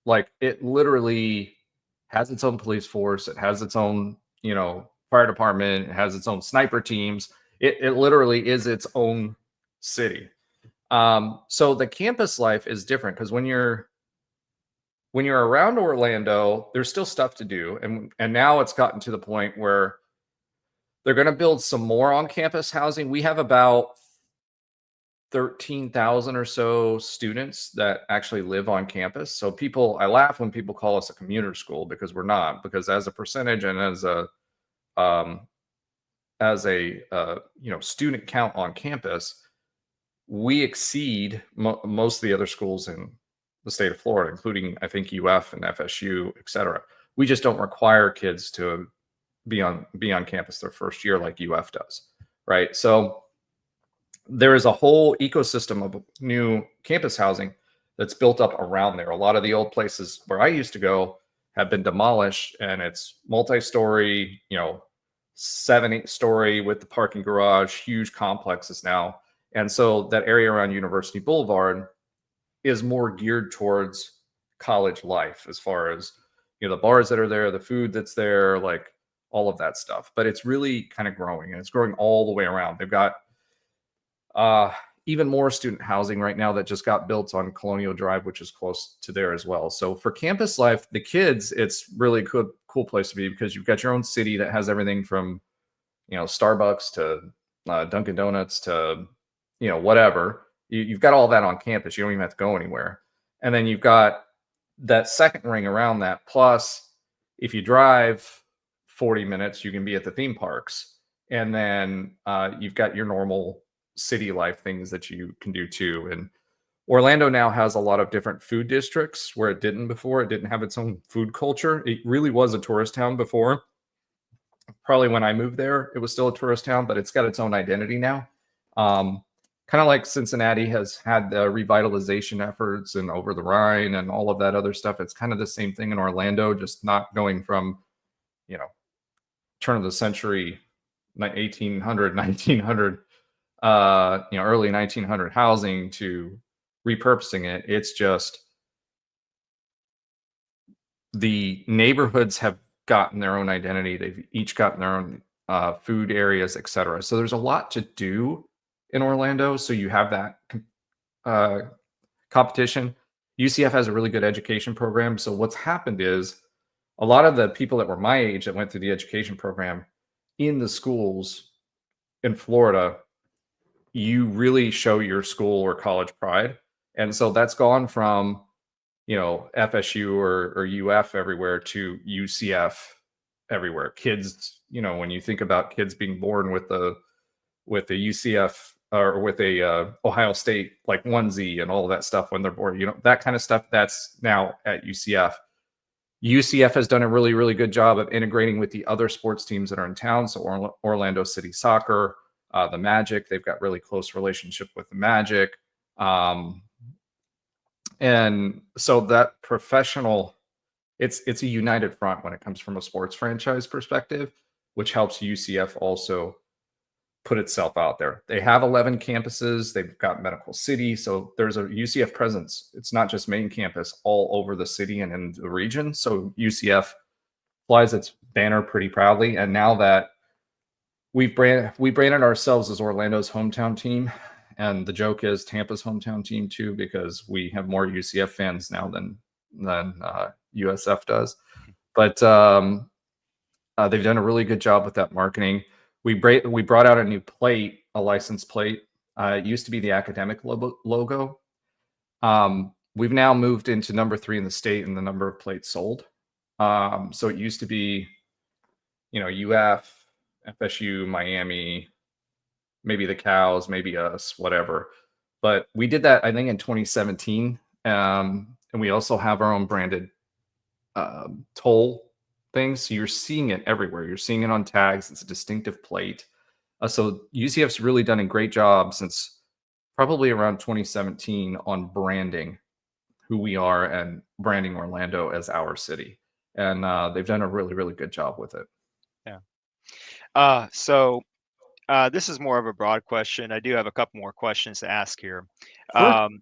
Like it literally has its own police force. It has its own, fire department. It has its own sniper teams. It literally is its own city. So the campus life is different because when you're around Orlando, there's still stuff to do, and now it's gotten to the point where they're going to build some more on-campus housing. We have about 13,000 or so students that actually live on campus. So I laugh when people call us a commuter school because we're not. Because as a percentage and as a student count on campus, we exceed most of the other schools in the state of Florida, including I think UF and FSU, et cetera. We just don't require kids to be on campus their first year like UF does, right? So there is a whole ecosystem of new campus housing that's built up around there. A lot of the old places where I used to go have been demolished, and it's multi-story, 7-8 story with the parking garage, huge complexes now. And so that area around University Boulevard is more geared towards college life as far as, the bars that are there, the food that's there, like all of that stuff. But it's really kind of growing, and it's growing all the way around. They've got even more student housing right now that just got built on Colonial Drive, which is close to there as well. So for campus life, the kids, it's really cool place to be because you've got your own city that has everything from, Starbucks to Dunkin' Donuts to, whatever. You've got all that on campus. You don't even have to go anywhere. And then you've got that second ring around that. Plus, if you drive 40 minutes, you can be at the theme parks. And then you've got your normal city life things that you can do too. And Orlando now has a lot of different food districts where it didn't before. It didn't have its own food culture. It really was a tourist town before. Probably when I moved there, it was still a tourist town, but it's got its own identity now. Kind of like Cincinnati has had the revitalization efforts and Over the Rhine and all of that other stuff. It's kind of the same thing in Orlando, just not going from, turn of the century, 1800, 1900, early 1900 housing to repurposing it. It's just the neighborhoods have gotten their own identity. They've each gotten their own food areas, etc. So there's a lot to do in Orlando. So you have that competition. UCF has a really good education program. So what's happened is a lot of the people that were my age that went through the education program in the schools in Florida, you really show your school or college pride. And so that's gone from, FSU or UF everywhere to UCF everywhere. Kids, when you think about kids being born with the UCF or with a Ohio State like onesie and all of that stuff when they're born, that kind of stuff, that's now at UCF. UCF has done a really, really good job of integrating with the other sports teams that are in town. So Orlando City Soccer, the Magic, they've got really close relationship with the Magic. And so that professional, it's a united front when it comes from a sports franchise perspective, which helps UCF also put itself out there. They have 11 campuses. They've got Medical City. So there's a UCF presence. It's not just main campus, all over the city and in the region. So UCF flies its banner pretty proudly. And now that we branded ourselves as Orlando's hometown team, and the joke is Tampa's hometown team too, because we have more UCF fans now than USF does. But they've done a really good job with that marketing. We brought out a new plate, a license plate. It used to be the academic logo. We've now moved into number 3 in the state in the number of plates sold. So it used to be, UF, FSU, Miami, maybe the Cows, maybe us, whatever. But we did that, I think, in 2017. And we also have our own branded toll things. So you're seeing it everywhere. You're seeing it on tags. It's a distinctive plate. So UCF's really done a great job since probably around 2017 on branding who we are and branding Orlando as our city. And they've done a really, really good job with it. Yeah. So this is more of a broad question. I do have a couple more questions to ask here. Sure. Um,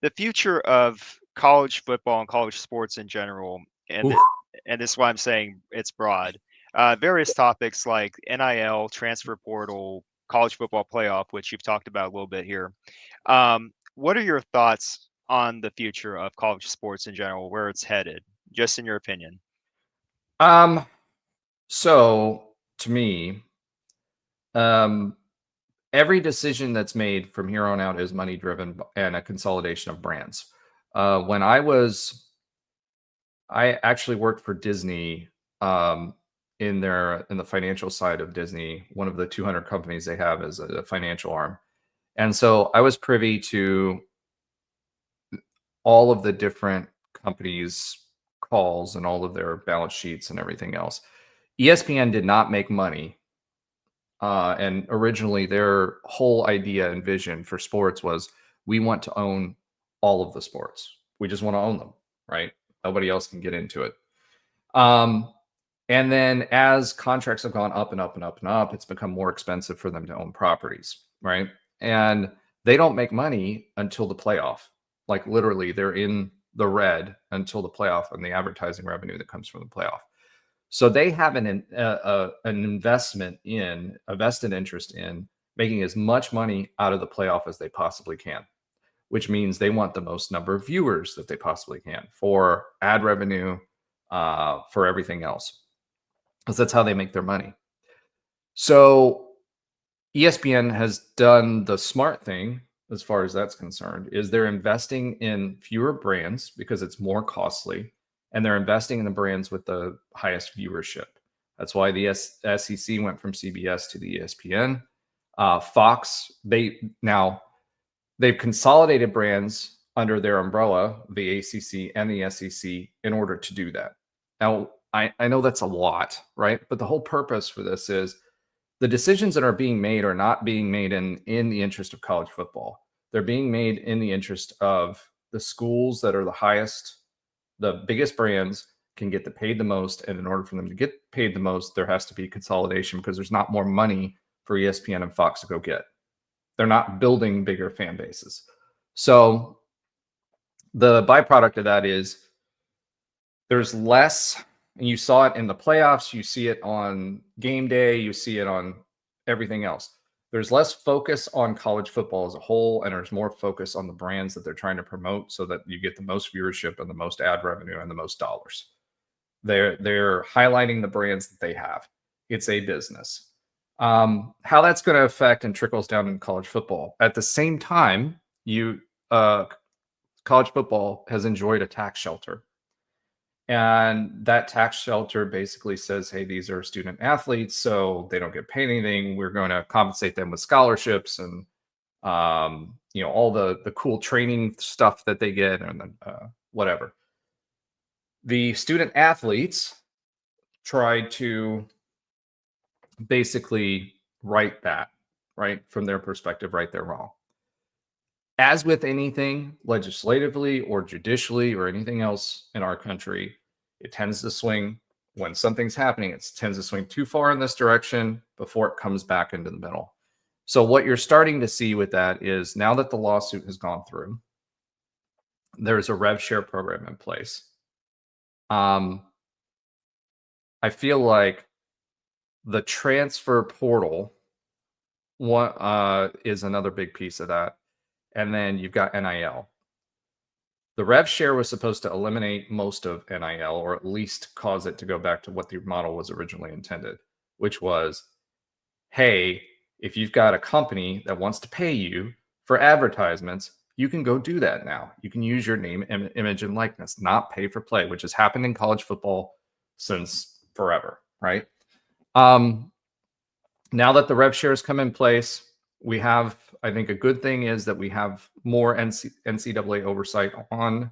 the future of college football and college sports in general, and Oof. and this is why I'm saying it's broad. Various topics like NIL, transfer portal, college football playoff, which you've talked about a little bit here. What are your thoughts on the future of college sports in general, where it's headed, just in your opinion? Um, so to me, um, every decision that's made from here on out is money driven and a consolidation of brands. When I actually worked for Disney in the financial side of Disney. One of the 200 companies they have is a financial arm, and so I was privy to all of the different companies' calls and all of their balance sheets and everything else. ESPN did not make money. And originally, their whole idea and vision for sports was we want to own all of the sports. We just want to own them, right? Nobody else can get into it. Um, and then as contracts have gone up and up and up and up, it's become more expensive for them to own properties, right? And they don't make money until the playoff. Like literally, they're in the red until the playoff and the advertising revenue that comes from the playoff. So they have an investment in a vested interest in making as much money out of the playoff as they possibly can, which means they want the most number of viewers that they possibly can for ad revenue, for everything else, because that's how they make their money. So ESPN has done the smart thing as far as that's concerned, is they're investing in fewer brands because it's more costly, and they're investing in the brands with the highest viewership. That's why the SEC went from CBS to the ESPN. Fox, they've consolidated brands under their umbrella, the ACC and the SEC, in order to do that. Now, I know that's a lot, right? But the whole purpose for this is the decisions that are being made are not being made in the interest of college football. They're being made in the interest of the schools that are the highest, the biggest brands can get paid the most. And in order for them to get paid the most, there has to be consolidation because there's not more money for ESPN and Fox to go get. They're not building bigger fan bases. So the byproduct of that is there's less, and you saw it in the playoffs, you see it on game day, you see it on everything else. There's less focus on college football as a whole, and there's more focus on the brands that they're trying to promote so that you get the most viewership and the most ad revenue and the most dollars. They're highlighting the brands that they have. It's a business. How that's going to affect and trickles down in college football. At the same time, college football has enjoyed a tax shelter. And that tax shelter basically says, hey, these are student athletes, so they don't get paid anything. We're going to compensate them with scholarships and all the cool training stuff that they get and whatever. The student athletes tried to basically right that, right? From their perspective, right their wrong. As with anything legislatively or judicially or anything else in our country, it tends to swing when something's happening. It tends to swing too far in this direction before it comes back into the middle. So what you're starting to see with that is now that the lawsuit has gone through, there's a rev share program in place. I feel like the transfer portal is another big piece of that. And then you've got NIL. The rev share was supposed to eliminate most of NIL, or at least cause it to go back to what the model was originally intended, which was, hey, if you've got a company that wants to pay you for advertisements, you can go do that now. You can use your name, image, and likeness, not pay for play, which has happened in college football since forever, right? Now that the rev shares come in place, we have, I think a good thing is that we have more NCAA oversight on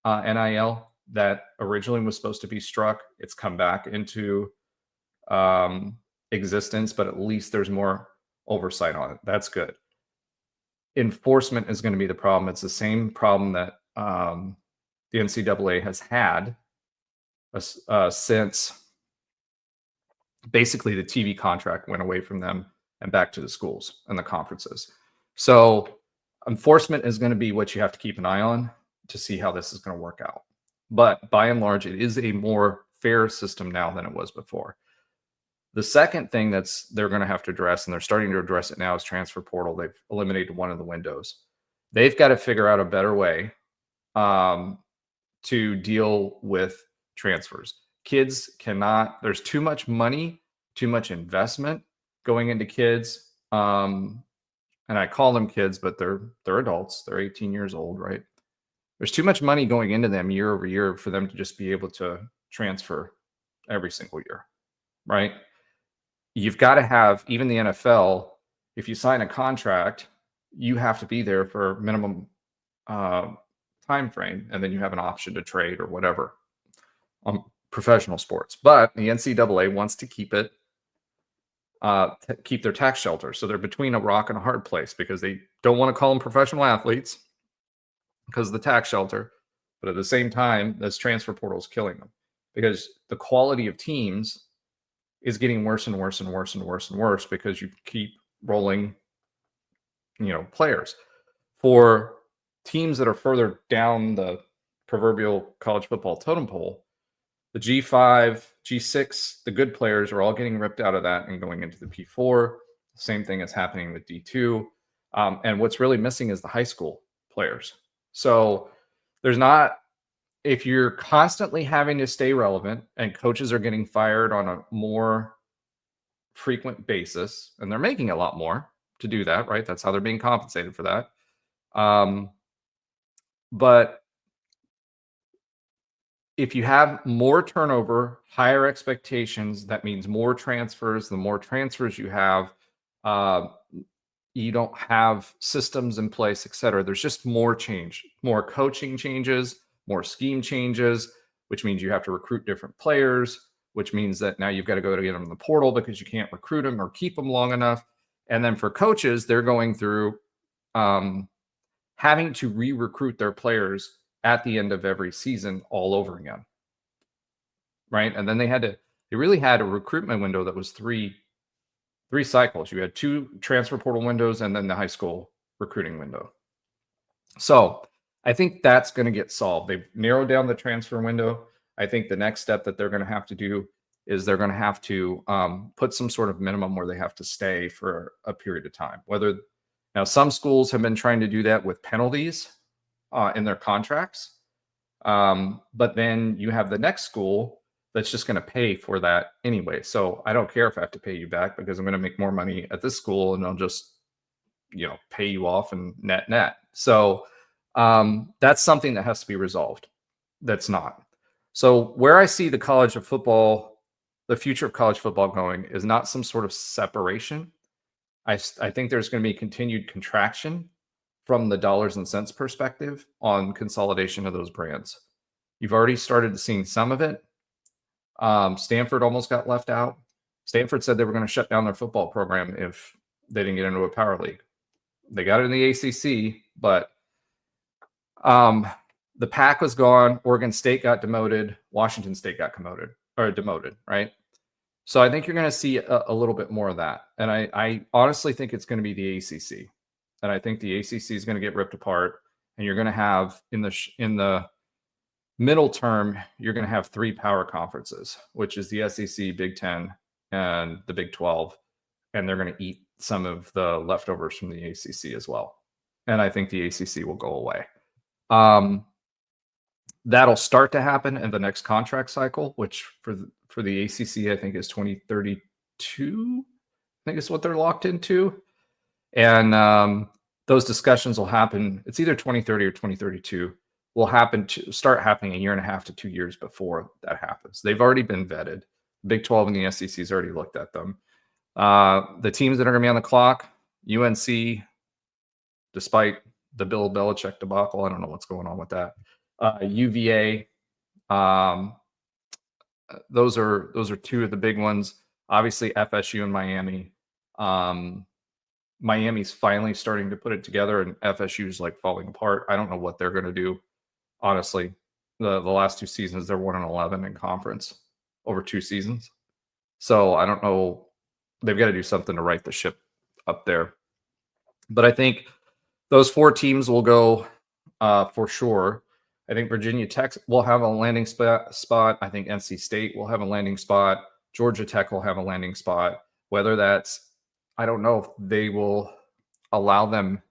NIL. that originally was supposed to be struck. It's come back into existence, but at least there's more oversight on it. That's good. Enforcement is going to be the problem. It's the same problem that the NCAA has had since basically the TV contract went away from them and back to the schools and the conferences. So enforcement is going to be what you have to keep an eye on to see how this is going to work out. But by and large, it is a more fair system now than it was before. The second thing they're going to have to address, and they're starting to address it now, is transfer portal. They've eliminated one of the windows. They've got to figure out a better way to deal with transfers. Kids cannot, there's too much money, too much investment going into kids. And I call them kids, but they're adults. They're 18 years old, right? There's too much money going into them year over year for them to just be able to transfer every single year, right? You've got to have, even the NFL, if you sign a contract, you have to be there for minimum time frame, and then you have an option to trade or whatever on professional sports. But the NCAA wants to keep it, keep their tax shelter. So they're between a rock and a hard place because they don't want to call them professional athletes because of the tax shelter. But at the same time, this transfer portal is killing them because the quality of teams is getting worse and worse and worse and worse and worse because you keep rolling, players. For teams that are further down the proverbial college football totem pole, the G5, G6, the good players are all getting ripped out of that and going into the P4. Same thing is happening with D2. And what's really missing is the high school players. So there's not, if you're constantly having to stay relevant and coaches are getting fired on a more frequent basis, and they're making a lot more to do that, right? That's how they're being compensated for that. But if you have more turnover, higher expectations, that means more transfers. The more transfers you have, you don't have systems in place, et cetera. There's just more change, more coaching changes, more scheme changes, which means you have to recruit different players, which means that now you've got to go to get them in the portal because you can't recruit them or keep them long enough. And then for coaches, they're going through having to re-recruit their players at the end of every season all over again, right? And then they really had a recruitment window that was three cycles. You had 2 transfer portal windows and then the high school recruiting window. So I think that's going to get solved. They've narrowed down the transfer window. I think the next step that they're going to have to do is they're going to have to put some sort of minimum where they have to stay for a period of time. Now some schools have been trying to do that with penalties in their contracts. But then you have the next school that's just going to pay for that anyway. So I don't care if I have to pay you back because I'm going to make more money at this school and I'll just, pay you off and net. So that's something that has to be resolved. That's not. So where I see the future of college football going is not some sort of separation. I think there's going to be continued contraction from the dollars and cents perspective on consolidation of those brands. You've already started seeing some of it. Stanford almost got left out. Stanford said they were going to shut down their football program if they didn't get into a power league. They got it in the ACC, but the Pac was gone. Oregon State got demoted. Washington State got demoted, right? So I think you're going to see a little bit more of that. And I honestly think it's going to be the ACC. And I think the ACC is going to get ripped apart. And you're going to have in the middle term, you're going to have 3 power conferences, which is the SEC, Big 10, and the Big 12. And they're going to eat some of the leftovers from the ACC as well. And I think the ACC will go away. That'll start to happen in the next contract cycle, which for the ACC, I think is 2032. I think is what they're locked into. And those discussions will happen. It's either 2030 or 2032. Will start happening a year and a half to 2 years before that happens. They've already been vetted. Big 12 and the SEC has already looked at them. The teams that are going to be on the clock, UNC, despite the Bill Belichick debacle, I don't know what's going on with that. UVA, Um, those are two of the big ones. Obviously, FSU and Miami. Um, Miami's finally starting to put it together, and FSU's like falling apart. I don't know what they're going to do. Honestly, the last 2 seasons they're 1-11 in conference over 2 seasons. So I don't know. They've got to do something to right the ship up there. But I think those four teams will go for sure. I think Virginia Tech will have a landing spot. I think NC State will have a landing spot. Georgia Tech will have a landing spot. Whether that's, I don't know if they will allow them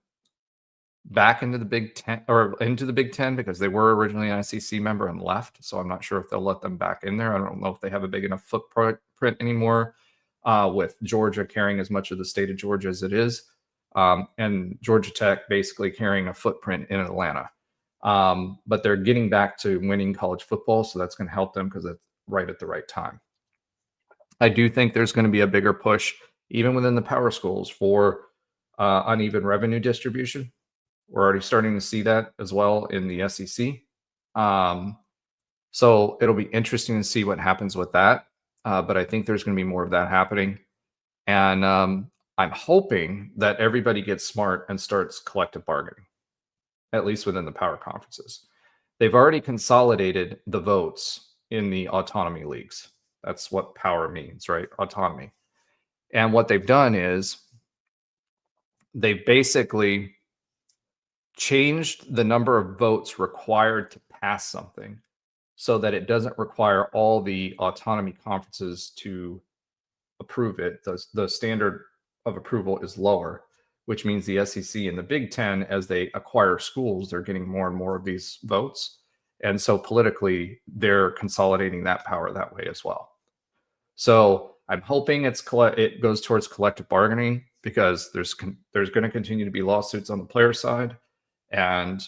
back into the Big Ten or into the Big Ten because they were originally an SEC member and left. So I'm not sure if they'll let them back in there. I don't know if they have a big enough footprint anymore with Georgia carrying as much of the state of Georgia as it is. And Georgia Tech basically carrying a footprint in Atlanta. But they're getting back to winning college football. So that's going to help them because it's right at the right time. I do think there's going to be a bigger push, even within the power schools, for uneven revenue distribution. We're already starting to see that as well in the SEC. So it'll be interesting to see what happens with that. But I think there's going to be more of that happening. And I'm hoping that everybody gets smart and starts collective bargaining, at least within the power conferences. They've already consolidated the votes in the autonomy leagues. That's what power means, right? Autonomy. And what they've done is they've basically changed the number of votes required to pass something so that it doesn't require all the autonomy conferences to approve it. The standard of approval is lower, which means the SEC and the Big Ten, as they acquire schools, they're getting more and more of these votes. And so politically, they're consolidating that power that way as well. So I'm hoping it goes towards collective bargaining because there's going to continue to be lawsuits on the player side, and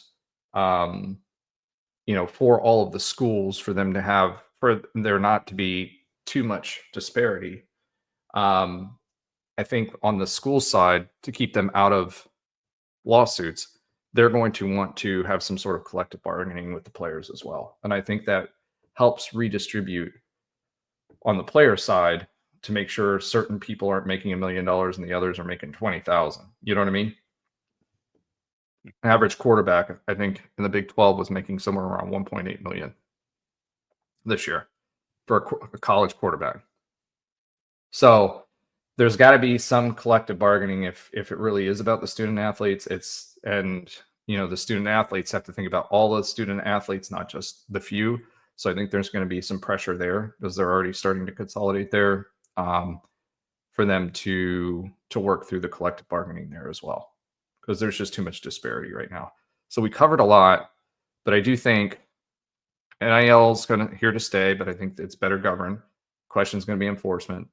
for all of the schools, for there not to be too much disparity. I think on the school side, to keep them out of lawsuits, they're going to want to have some sort of collective bargaining with the players as well. And I think that helps redistribute on the player side to make sure certain people aren't making $1 million and the others are making 20,000. You know what I mean? Average quarterback, I think, in the Big 12 was making somewhere around 1.8 million this year for a college quarterback. So there's got to be some collective bargaining if it really is about the student athletes. The student athletes have to think about all the student athletes, not just the few. So I think there's going to be some pressure there because they're already starting to consolidate there for them to work through the collective bargaining there as well, because there's just too much disparity right now. So we covered a lot, but I do think NIL is here to stay, but I think it's better governed. Question is going to be enforcement.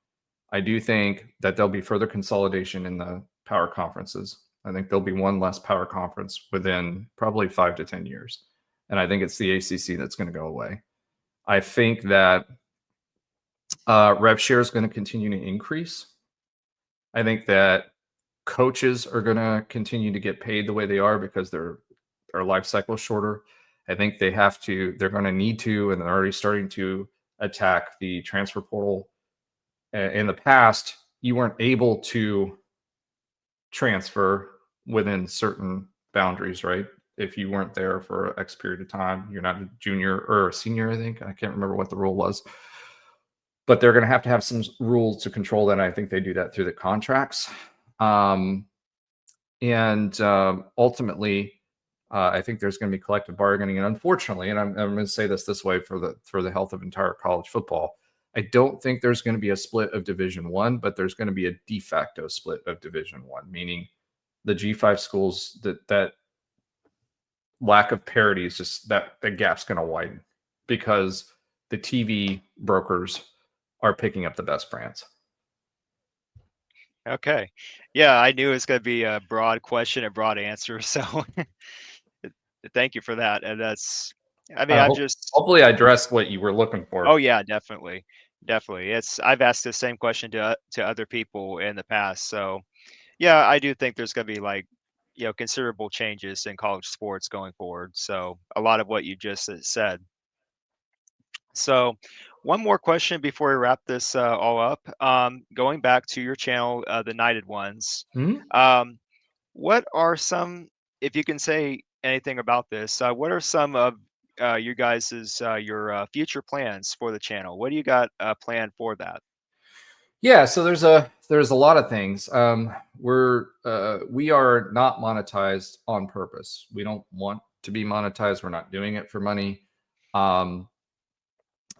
I do think that there'll be further consolidation in the power conferences. I think there'll be one less power conference within probably 5 to 10 years. And I think it's the ACC that's going to go away. I think that rev share is going to continue to increase. I think that coaches are going to continue to get paid the way they are because their life cycle is shorter. I think they're going to need to, and they're already starting to attack the transfer portal. In the past, you weren't able to transfer within certain boundaries, right? If you weren't there for X period of time, you're not a junior or a senior, I think. I can't remember what the rule was. But they're going to have some rules to control that. And I think they do that through the contracts. Ultimately, I think there's going to be collective bargaining. And unfortunately, and I'm going to say this way for the health of entire college football, I don't think there's going to be a split of Division I, but there's going to be a de facto split of Division I, meaning the G5 schools, that lack of parity is just that the gap's going to widen because the TV brokers are picking up the best brands. Okay. Yeah, I knew it was going to be a broad question, a broad answer. So thank you for that. And hopefully I addressed what you were looking for. Oh yeah, definitely. Definitely. I've asked the same question to other people in the past. So yeah, I do think there's going to be considerable changes in college sports going forward. So a lot of what you just said. So, one more question before we wrap this all up. Going back to your channel, the Knighted Ones, Hmm? um, what are some, if you can say anything about this, what are some of you guys's your future plans for the channel? What do you got planned for that? Yeah, so there's a lot of things. We are not monetized on purpose. We don't want to be monetized. We're not doing it for money. Um,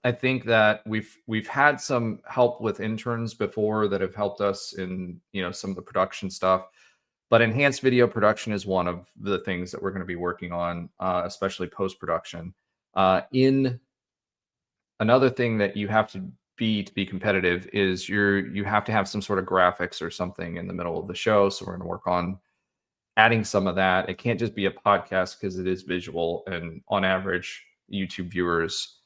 I think that we've had some help with interns before that have helped us in some of the production stuff. But enhanced video production is one of the things that we're going to be working on, especially post production. In another thing that you have to be competitive is you have to have some sort of graphics or something in the middle of the show. So we're going to work on adding some of that. It can't just be a podcast because it is visual, and on average, YouTube viewers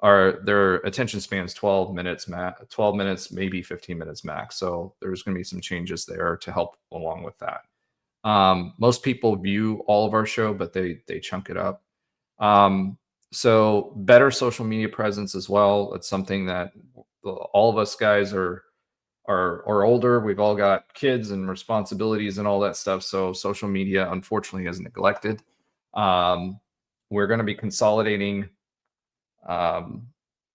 are their attention spans 12 minutes 12 minutes, maybe 15 minutes max. So there's going to be some changes there to help along with that. Most people view all of our show, but they chunk it up. Um, so better social media presence as well. It's something that all of us guys are older. We've all got kids and responsibilities and all that stuff. So social media, unfortunately, is neglected. Um, we're going to be consolidating. Um,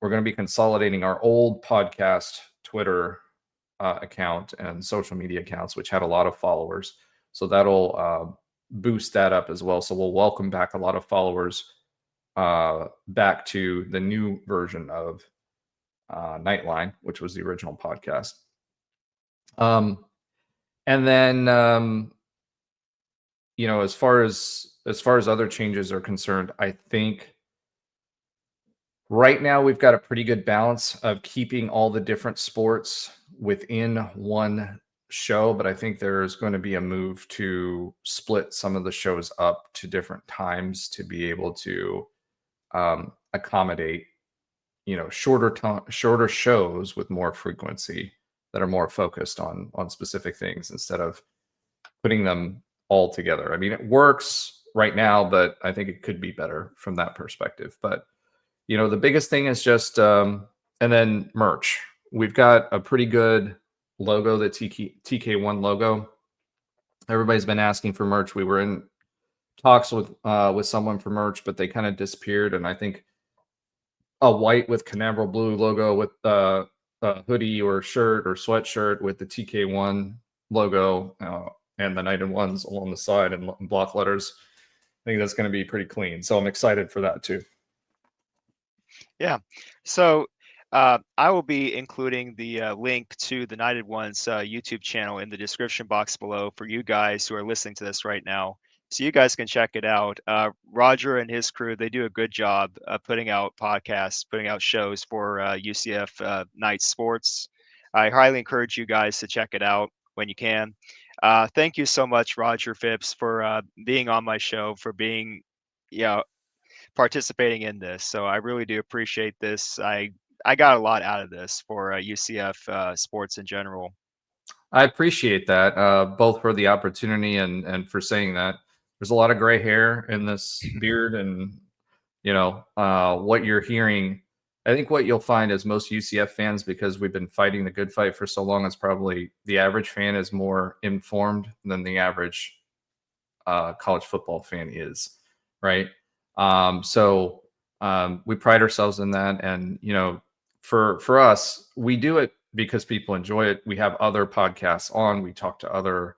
we're going to be consolidating our old podcast Twitter account and social media accounts, which had a lot of followers. So that'll boost that up as well. So we'll welcome back a lot of followers back to the new version of Nightline, which was the original podcast. Um, and then as far as other changes are concerned, I think right now we've got a pretty good balance of keeping all the different sports within one show, but I think there's going to be a move to split some of the shows up to different times to be able to accommodate shorter shows with more frequency that are more focused on specific things instead of putting them all together. I mean, it works right now, but I think it could be better from that perspective. But the biggest thing is just and then merch. We've got a pretty good logo, the TK1 logo. Everybody's been asking for merch. We were in talks with someone for merch, but they kind of disappeared. And I think a white with Canaveral blue logo with a hoodie or shirt or sweatshirt with the TK1 logo and the Knighted Ones along the side in block letters. I think that's going to be pretty clean. So I'm excited for that too. Yeah. So I will be including the link to the Knighted Ones YouTube channel in the description box below for you guys who are listening to this right now. So you guys can check it out. Roger and his crew, they do a good job putting out podcasts, putting out shows for UCF Knights sports. I highly encourage you guys to check it out when you can. Thank you so much, Roger Phipps, for being on my show, for being, yeah, participating in this. So I really do appreciate this. I got a lot out of this for UCF sports in general. I appreciate that, both for the opportunity and for saying that. There's a lot of gray hair in this beard, and what you're hearing. I think what you'll find is most UCF fans, because we've been fighting the good fight for so long, is probably the average fan is more informed than the average college football fan is, right? We pride ourselves in that, and for us, we do it because people enjoy it. We have other podcasts on. We talk to other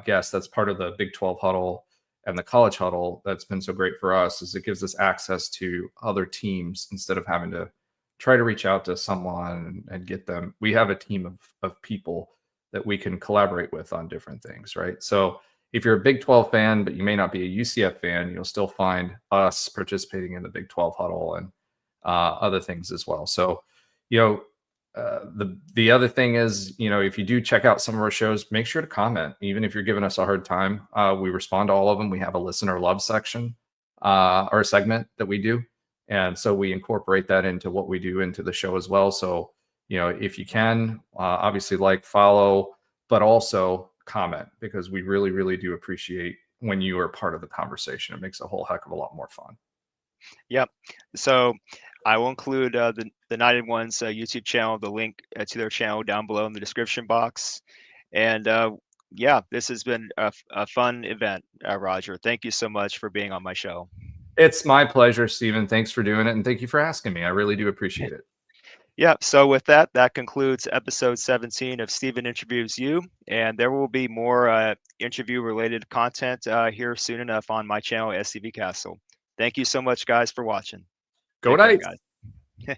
guests. That's part of the Big 12 huddle and the college huddle. That's been so great for us, is it gives us access to other teams instead of having to try to reach out to someone and get them. We have a team of people that we can collaborate with on different things, right? So if you're a Big 12 fan, but you may not be a UCF fan, you'll still find us participating in the Big 12 huddle and other things as well. So, the other thing is, if you do check out some of our shows, make sure to comment, even if you're giving us a hard time. We respond to all of them. We have a listener love section or a segment that we do. And so we incorporate that into what we do into the show as well. So, if you can, obviously follow, but also comment, because we really, really do appreciate when you are part of the conversation. It makes a whole heck of a lot more fun. Yep. So I will include the United Ones YouTube channel, the link to their channel down below in the description box. And yeah, this has been a fun event, Roger. Thank you so much for being on my show. It's my pleasure, Stephen. Thanks for doing it, and thank you for asking me. I really do appreciate it. Yeah, so with that, that concludes episode 17 of Stephen Interviews You. And there will be more interview related content here soon enough on my channel, SCV Castle. Thank you so much, guys, for watching. Go Take care, Knights! guys.